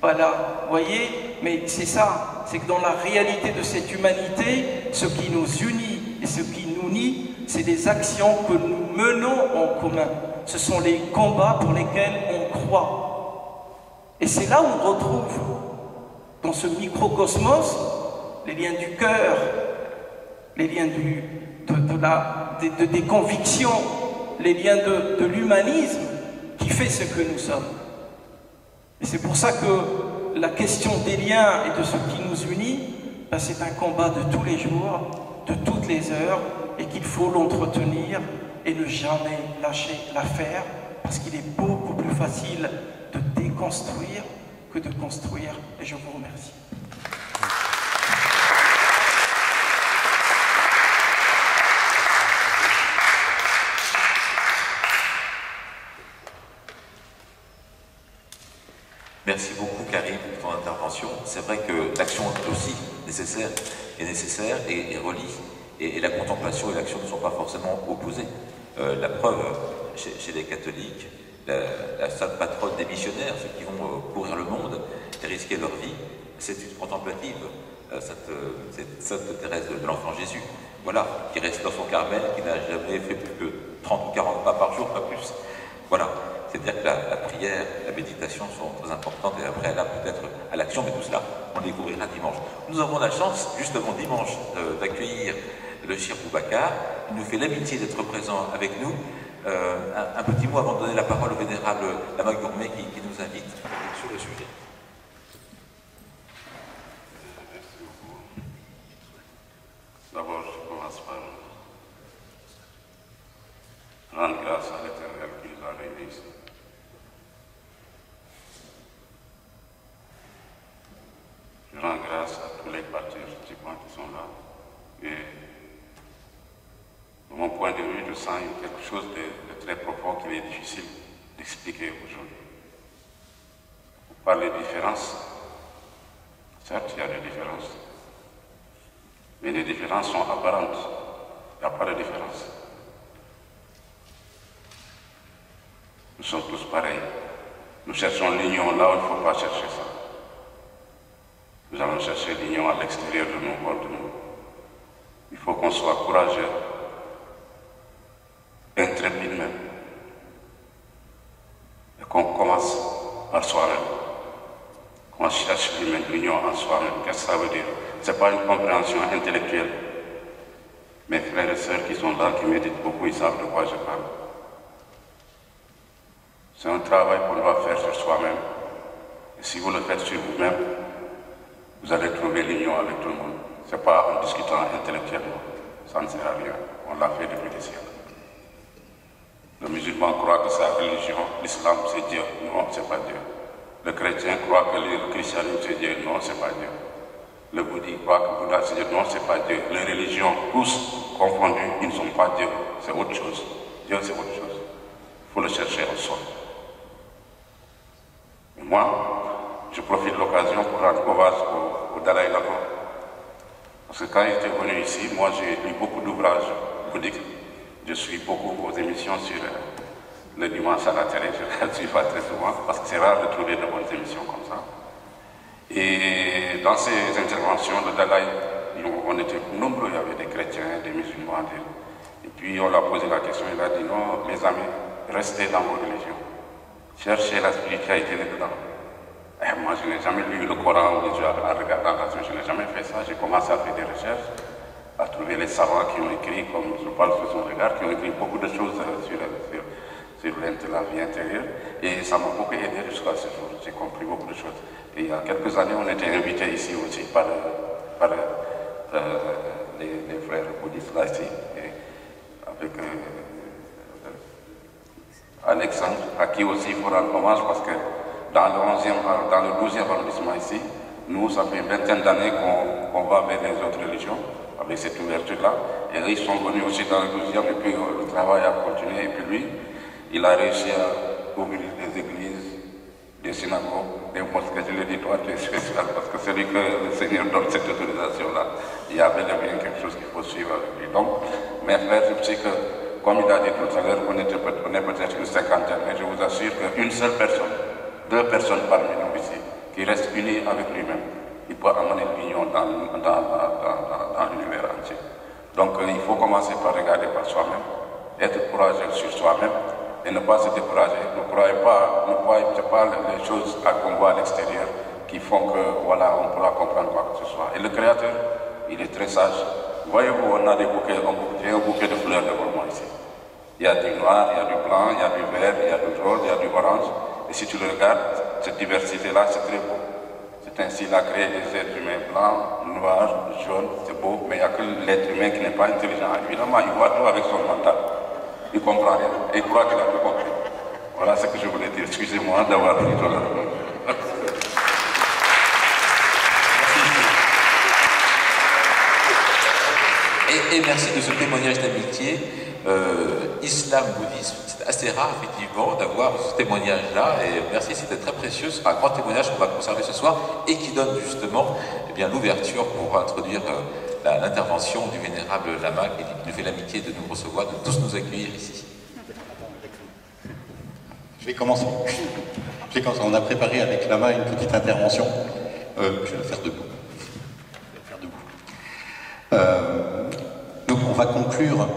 Voilà, vous voyez, mais c'est ça, c'est que dans la réalité de cette humanité, ce qui nous unit et ce qui nous nie, c'est des actions que nous menons en commun. Ce sont les combats pour lesquels on croit. Et c'est là où on retrouve, dans ce microcosmos, les liens du cœur, les liens des convictions, les liens de l'humanisme qui fait ce que nous sommes. Et c'est pour ça que la question des liens et de ce qui nous unit, ben c'est un combat de tous les jours, de toutes les heures, et qu'il faut l'entretenir et ne jamais lâcher l'affaire, parce qu'il est beaucoup plus facile de déconstruire que de construire. Et je vous remercie. Merci beaucoup Karim pour ton intervention. C'est vrai que l'action est aussi nécessaire et relie. Et la contemplation et l'action ne sont pas forcément opposées. La preuve, chez les catholiques, la sainte patronne des missionnaires, ceux qui vont courir le monde et risquer leur vie, c'est une contemplative, cette sainte Thérèse de l'Enfant Jésus. Voilà, qui reste dans son Carmel, qui n'a jamais fait plus que 30 ou 40 pas par jour, pas plus. Voilà. C'est-à-dire que la prière, la méditation sont très importantes et après là peut-être à l'action, mais tout cela on découvrira dimanche. Nous avons la chance, justement dimanche, d'accueillir le Cheikh Boubacar. Il nous fait l'amitié d'être présent avec nous. Un petit mot avant de donner la parole au vénérable Lama Gourmet qui nous invite sur le sujet. D'abord, je commence par rendre grâce à l'Éternel qui nous a réunis ici. Je rends grâce à tous les participants qui sont là. Et de mon point de vue, je sens quelque chose de très profond qu'il est difficile d'expliquer aujourd'hui. On parle des différences. Certes, il y a des différences. Mais les différences sont apparentes. Il n'y a pas de différence. Nous sommes tous pareils. Nous cherchons l'union là où il ne faut pas chercher ça. Nous allons chercher l'union à l'extérieur de nous, hors de nous. Il faut qu'on soit courageux, intrépide même, et qu'on commence par soi-même. Qu'on cherche l'union en soi-même. Qu'est-ce que ça veut dire? Ce n'est pas une compréhension intellectuelle. Mes frères et sœurs qui sont là, qui méditent beaucoup, ils savent de quoi je parle. C'est un travail qu'on doit faire sur soi-même. Et si vous le faites sur vous-même, vous allez trouver l'union avec tout le monde. Ce n'est pas en discutant intellectuellement. Ça ne sert à rien. On l'a fait depuis des siècles. Le musulman croit que sa religion, l'islam, c'est Dieu. Non, ce n'est pas Dieu. Le chrétien croit que le christianisme, c'est Dieu. Non, ce n'est pas Dieu. Le bouddhiste croit que Bouddha, c'est Dieu. Non, ce n'est pas Dieu. Les religions, tous confondus, ils ne sont pas Dieu. C'est autre chose. Dieu, c'est autre chose. Il faut le chercher en soi. Et moi, je profite de l'occasion pour rendre hommage au Dalai Lama. Parce que quand il était venu ici, moi j'ai lu beaucoup d'ouvrages bouddhiques. Je suis beaucoup vos émissions sur le dimanche à la télé. Je ne le suis pas très souvent parce que c'est rare de trouver de bonnes émissions comme ça. Et dans ces interventions, le Dalai, on était nombreux, il y avait des chrétiens, des musulmans. Et puis on l'a posé la question, il a dit non, mes amis, restez dans vos religions. Cherchez la spiritualité dedans. Et moi, je n'ai jamais lu le Coran ou en regardant la suite, je n'ai jamais fait ça. J'ai commencé à faire des recherches, à trouver les savants qui ont écrit, comme je parle sur son regard, qui ont écrit beaucoup de choses sur la vie intérieure. Et ça m'a beaucoup aidé jusqu'à ce jour. J'ai compris beaucoup de choses. Et il y a quelques années, on était invités ici aussi par les frères bouddhistes là ici, et avec Alexandre, à qui aussi il faut rendre hommage parce que dans le 12e arrondissement ici, Nous, ça fait une vingtaine d'années qu'on va vers les autres religions, avec cette ouverture-là. Et ils sont venus aussi dans le 12e, et puis le travail a continué. Et puis lui, il a réussi à ouvrir des églises, des synagogues, des mosquées. Je le dis, toi, tu es spécial, parce que celui que le Seigneur donne cette autorisation-là, il y a bel et bien quelque chose qu'il faut suivre avec lui. Donc, mes frères, je sais que, comme il a dit tout à l'heure, on est peut-être une cinquantaine, mais je vous assure qu'une seule personne, 2 personnes parmi nous ici, qui restent unis avec lui-même, il peut amener l'union dans l'univers entier. Donc, il faut commencer par regarder par soi-même, être courageux sur soi-même, et ne pas se décourager. Ne croyez pas les choses qu'on voit à l'extérieur qui font que, voilà, on pourra comprendre quoi que ce soit. Et le Créateur, il est très sage. Voyez-vous, on a des bouquets, j'ai un bouquet de fleurs devant moi ici. Il y a du noir, il y a du blanc, il y a du vert, il y a du rose, il y a du orange. Et si tu le regardes, cette diversité-là, c'est très beau. C'est ainsi qu'il a créé des êtres humains blancs, noirs, jaunes, c'est beau, mais il n'y a que l'être humain qui n'est pas intelligent. Évidemment, il voit tout avec son mental. Il ne comprend rien. Et il croit qu'il a tout compris. Voilà ce que je voulais dire. Excusez-moi d'avoir pris tout là. Et merci de ce témoignage d'amitié. Islam, bouddhisme, c'est assez rare effectivement d'avoir ce témoignage-là. Et merci, c'était très précieux. C'est un grand témoignage qu'on va conserver ce soir et qui donne justement l'ouverture pour introduire l'intervention du vénérable Lama qui nous fait l'amitié de nous recevoir, de tous nous accueillir ici. Je vais commencer. On a préparé avec Lama une petite intervention. Je vais la faire debout. Donc on va conclure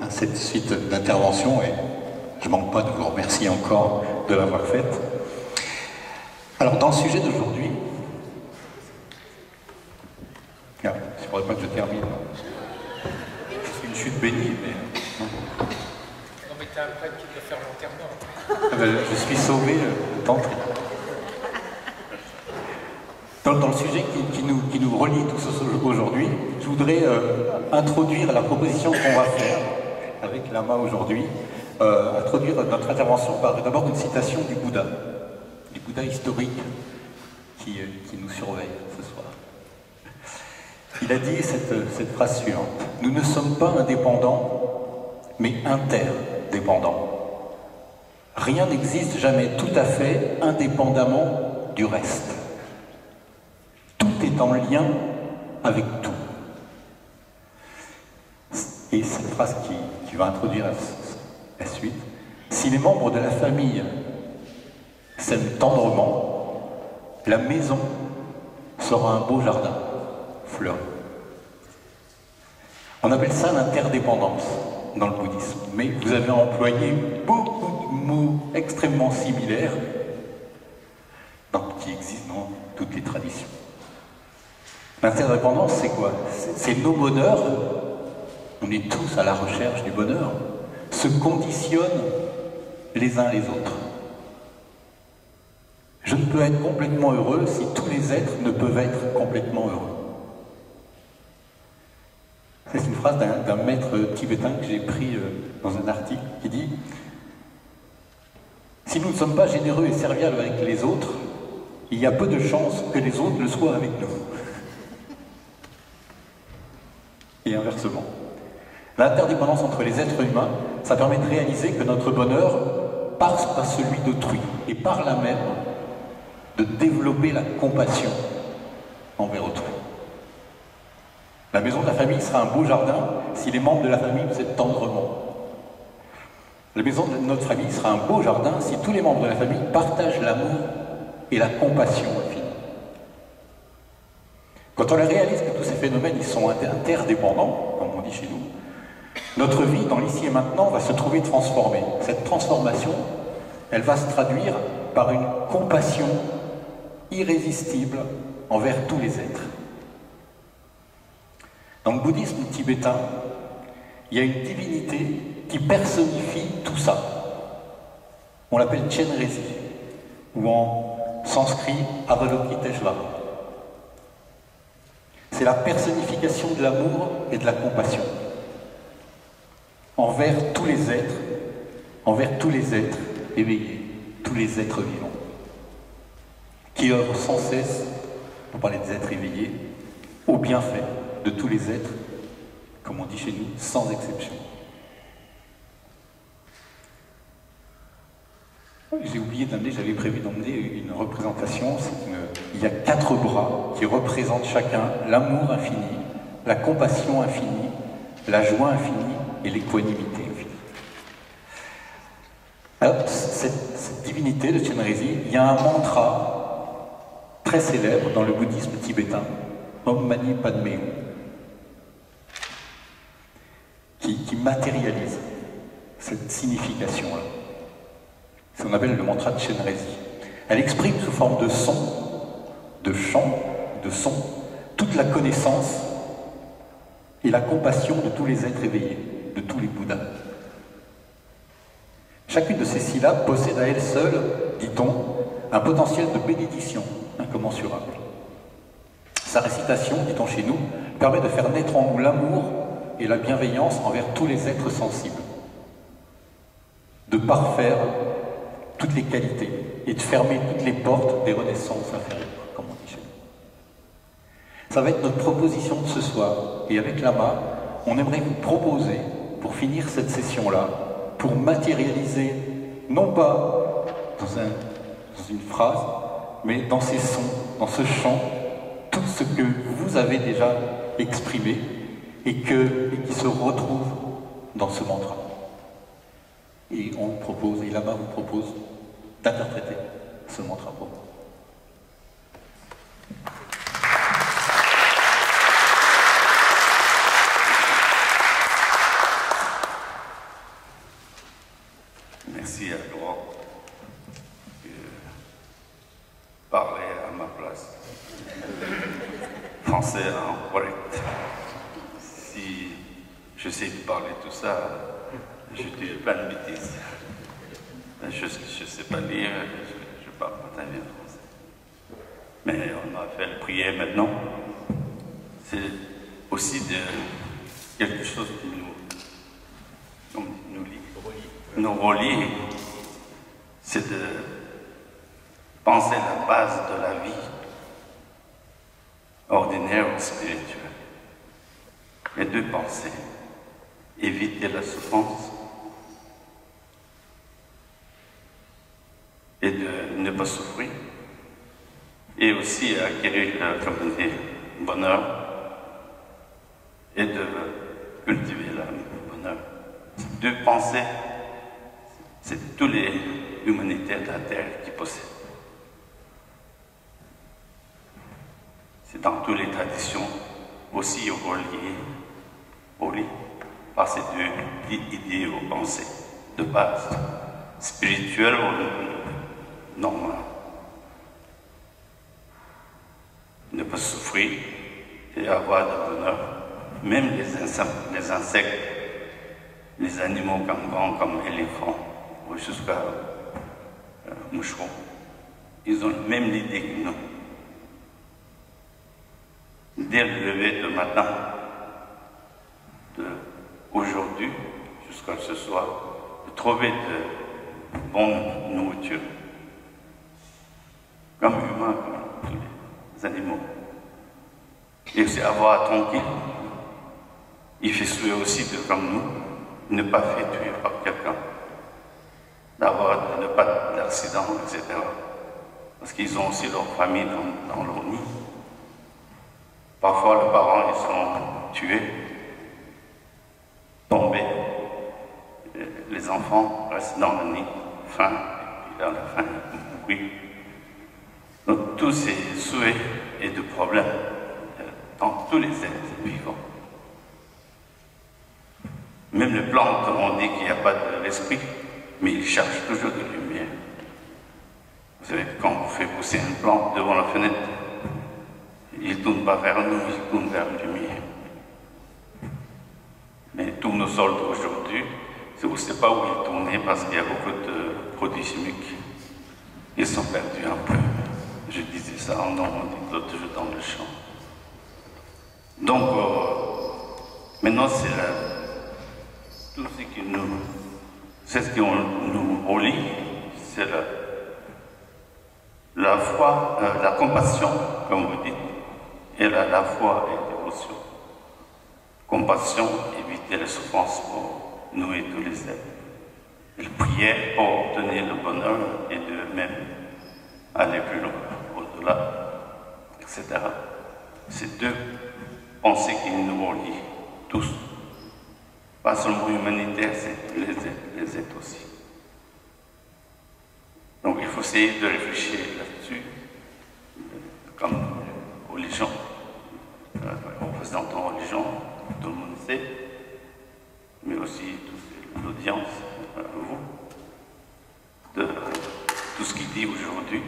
cette suite d'interventions et je ne manque pas de vous remercier encore de l'avoir faite. Alors dans le sujet d'aujourd'hui, il ne faudrait pas que je termine. C'est une chute bénie, mais... Non mais t'as un prêtre qui doit faire l'enterrement. Je suis sauvé d'entrée. Dans le sujet qui nous relie tous aujourd'hui, je voudrais introduire la proposition qu'on va faire avec Lama aujourd'hui, introduire notre intervention par d'abord une citation du Bouddha historique qui nous surveille ce soir. Il a dit cette phrase suivante: nous ne sommes pas indépendants, mais interdépendants. Rien n'existe jamais tout à fait indépendamment du reste. Tout est en lien avec tout. Et cette phrase qui va introduire la suite: si les membres de la famille s'aiment tendrement, la maison sera un beau jardin fleuri. On appelle ça l'interdépendance dans le bouddhisme, mais vous avez employé beaucoup de mots extrêmement similaires qui existent dans toutes les traditions. L'interdépendance, c'est quoi? C'est nos bonheurs, on est tous à la recherche du bonheur, se conditionnent les uns les autres. Je ne peux être complètement heureux si tous les êtres ne peuvent être complètement heureux. C'est une phrase d'un maître tibétain que j'ai pris dans un article qui dit: si nous ne sommes pas généreux et serviables avec les autres, il y a peu de chances que les autres le soient avec nous. Et inversement. L'interdépendance entre les êtres humains, ça permet de réaliser que notre bonheur passe par celui d'autrui, et par là même de développer la compassion envers autrui. La maison de la famille sera un beau jardin si les membres de la famille vous aiment tendrement. La maison de notre famille sera un beau jardin si tous les membres de la famille partagent l'amour et la compassion infinie. Quand on réalise que tous ces phénomènes ils sont interdépendants, comme on dit chez nous, notre vie dans l'ici et maintenant va se trouver transformée. Cette transformation, elle va se traduire par une compassion irrésistible envers tous les êtres. Dans le bouddhisme tibétain, il y a une divinité qui personnifie tout ça. On l'appelle Chenrezig, ou en sanskrit Avalokiteshvara. C'est la personnification de l'amour et de la compassion envers tous les êtres éveillés, tous les êtres vivants, qui œuvrent sans cesse pour parler des êtres éveillés, au bienfait de tous les êtres, comme on dit chez nous, sans exception. J'ai oublié d'amener, j'avais prévu d'emmener une représentation. Il y a 4 bras qui représentent chacun l'amour infini, la compassion infinie, la joie infinie et l'équanimité infinie. Alors, cette divinité de Chenrezig, il y a un mantra très célèbre dans le bouddhisme tibétain, Om Mani Padme Hum, qui matérialise cette signification-là. C'est ce qu'on appelle le mantra de Chenrezig. Elle exprime sous forme de son, de chant, de son, toute la connaissance et la compassion de tous les êtres éveillés, de tous les Bouddhas. Chacune de ces syllabes possède à elle seule, dit-on, un potentiel de bénédiction incommensurable. Sa récitation, dit-on chez nous, permet de faire naître en nous l'amour et la bienveillance envers tous les êtres sensibles, de parfaire toutes les qualités et de fermer toutes les portes des renaissances inférieures, comme on dit chez nous. Ça va être notre proposition de ce soir. Et avec Lama, on aimerait vous proposer, pour finir cette session-là, pour matérialiser, non pas dans une phrase, mais dans ces sons, dans ce chant, tout ce que vous avez déjà exprimé et qui se retrouve dans ce mantra. Et on vous propose, et Lama vous propose d'interpréter ce mantra pour vous. Merci à toi de parler à ma place. Français correct. Si je sais parler tout ça, je dis plein de bêtises. Je ne sais pas lire, je ne parle pas très bien français. Mais on a fait le prier maintenant. C'est aussi de quelque chose qui nous relie. C'est de penser la base de la vie ordinaire ou spirituelle. Et de penser, éviter la souffrance et de ne pas souffrir, et aussi acquérir le bonheur et de cultiver le bonheur. Deux pensées, c'est tous les humanitaires de la Terre qui possèdent. C'est dans toutes les traditions, aussi reliées par ces deux idées ou pensées de base, spirituelles ou normales. Ne pas souffrir et avoir du bonheur. Même les insectes, les animaux comme éléphants ou jusqu'à moucherons, ils ont même l'idée que nous. Dès le lever de matin, aujourd'hui jusqu'à ce soir, de trouver de bonne nourriture, comme humains, comme tous les animaux. Et aussi avoir tranquille. Il fait souhaiter aussi de, comme nous, ne pas faire tuer par quelqu'un, d'avoir ne pas d'accident, etc. Parce qu'ils ont aussi leur famille dans leur nid. Parfois, les parents, ils sont tués, tombés. Les enfants restent dans le nid, faim, et puis à la fin, ils mourir. Donc, tous ces souhaits et de problèmes dans tous les êtres vivants. Même les plantes, on dit qu'il n'y a pas de l'esprit, mais ils cherchent toujours de lumière. Vous savez, quand vous faites pousser une plante devant la fenêtre, il ne tourne pas vers nous, il tourne vers la lumière. Mais tous nos soldes aujourd'hui, on ne sait pas où ils tournaient parce qu'il y a beaucoup de produits chimiques. Ils sont perdus un peu. Je disais ça en Normandie, l'autre jour dans le champ. Donc, maintenant, c'est tout ce qui nous relie, c'est la foi, la compassion, comme vous dites, la foi et dévotion. Compassion, éviter les souffrances pour nous et tous les êtres. Il priait pour obtenir le bonheur et de même aller plus loin, au-delà, etc. C'est deux pensées qui nous relient tous. Pas seulement humanitaire, c'est les êtres aussi. Donc il faut essayer de réfléchir là-dessus, comme religion, représentant religion, tout le monde sait, mais aussi toute l'audience, vous, de tout ce qu'il dit aujourd'hui,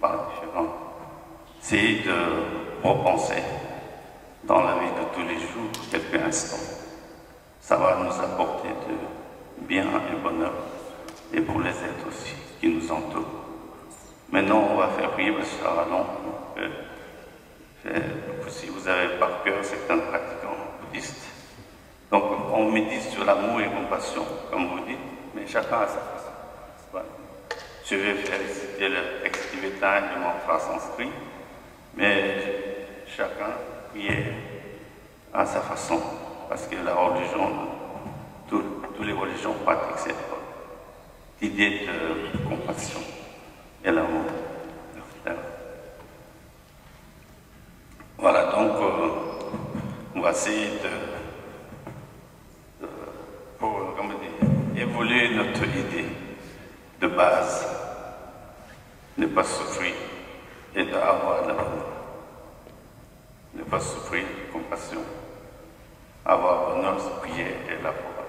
par différents. C'est de repenser dans la vie de tous les jours, quelques instants. Ça va nous apporter de bien et bonheur, et pour les êtres aussi, qui nous entourent. Maintenant, on va faire prier, parce que ça va long. Si vous avez par cœur certains pratiquants bouddhistes. Donc, on médite sur l'amour et la compassion, comme vous dites, mais chacun a sa façon. Je vais faire citer le texte tibétain et le mantra sanskrit, mais chacun priait à sa façon, parce que la religion, toutes les religions pratiquent cette idée de compassion et l'amour, etc. Voilà, donc on va essayer évoluer notre idée de base, ne pas souffrir et d'avoir de la bonheur. Ne pas souffrir, compassion, avoir bonheur, prier et la foi.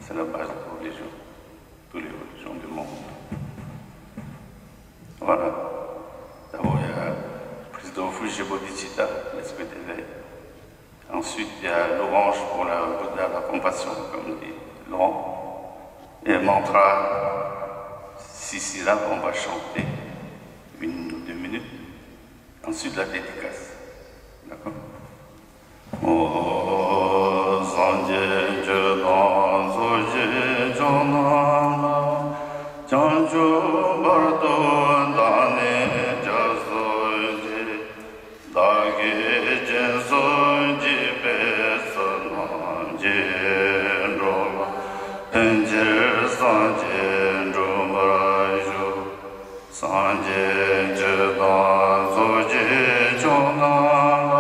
C'est la base de la religion, toutes les religions du monde. Voilà. D'abord, il y a le président Fuji Bodhicitta, l'esprit d'éveil. Ensuite, il y a l'orange pour la Bouddha, la compassion, comme dit Laurent. Et le mantra, 6 syllabes, on va chanter 1 ou 2 minutes. Ensuite, la dédicace. D'accord? Oh, Sanje, Jedan, Soje, Jonana, Janju, Bardo, Dane, Jasoje, Dage, Jensoje, Besanan, Jenrola, Tenjer, Sanje, Jomarajo, Sanje, Jedan, Soje, Jonana,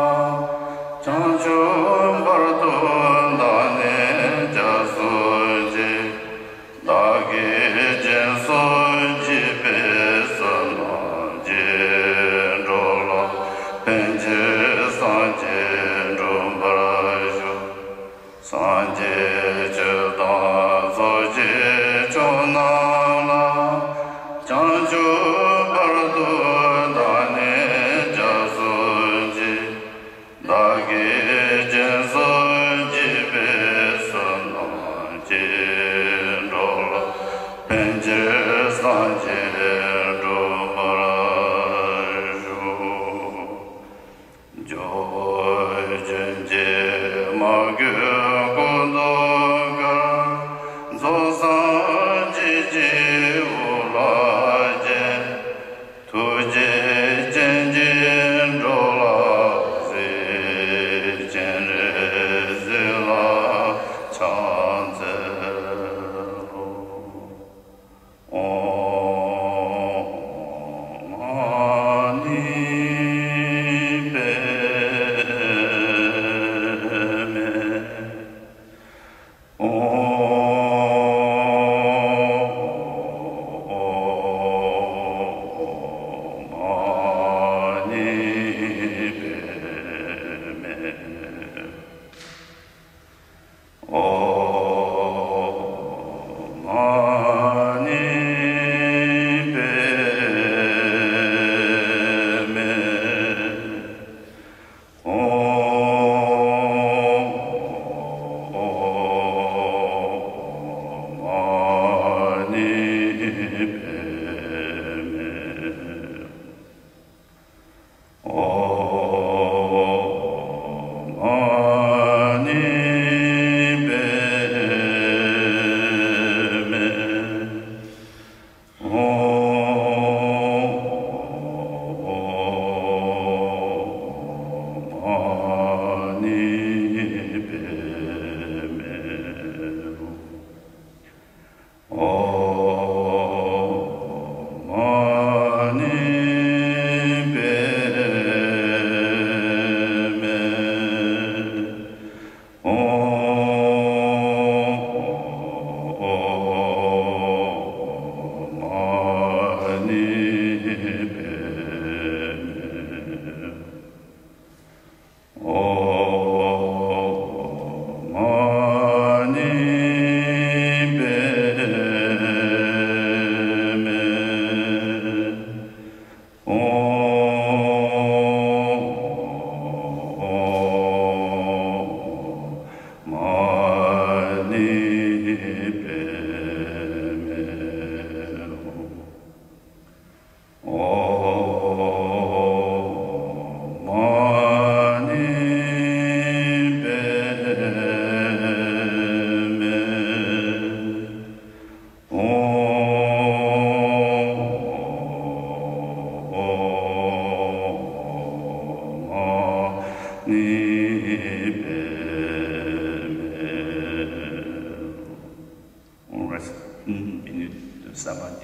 Janju, Bardo, Dane, Jasoje, Dage, Jensoje, Besanan, Jenrola, Tenjer, Sanje, Jomarajo, Sanje, Jedan, Soje, Jonana, Janju, Bardo, Dane, Jasoje, Dage, Jensoje, Besanan, Jenrola, Tenjer, Sanje, Jomarajo, Joy, Jenje, Magyo, Kodoga, Zosan, Jiji, Ulaje, Tuje, Jenje, Rola, Ze, Jenre, Zela, Chanzelo. Om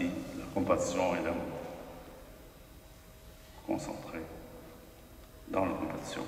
l'empathie, la compassion et l'amour. Concentré dans la compassion.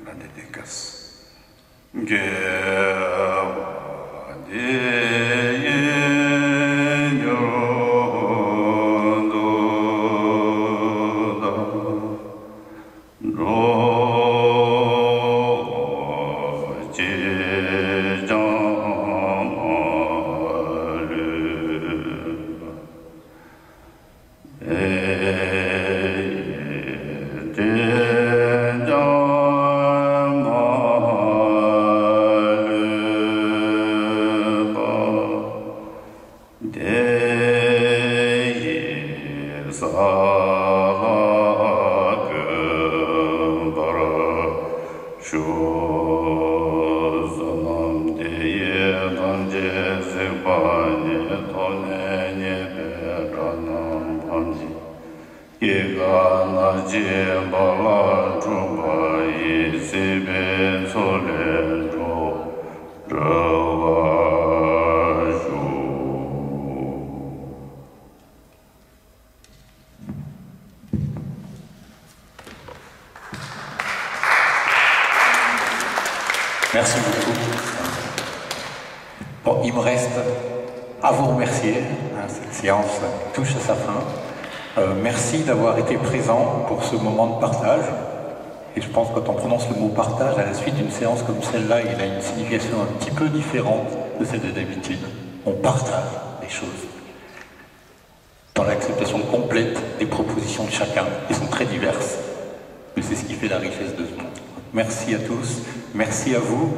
La dédicace. Merci beaucoup. Bon, il me reste à vous remercier. Cette séance touche à sa fin. Merci d'avoir été présent pour ce moment de partage. Et je pense que quand on prononce le mot partage, à la suite d'une séance comme celle-là, il a une signification un petit peu différente de celle de d'habitude. On partage les choses dans l'acceptation complète des propositions de chacun, qui sont très diverses. Mais c'est ce qui fait la richesse de ce monde. Merci à tous, merci à vous.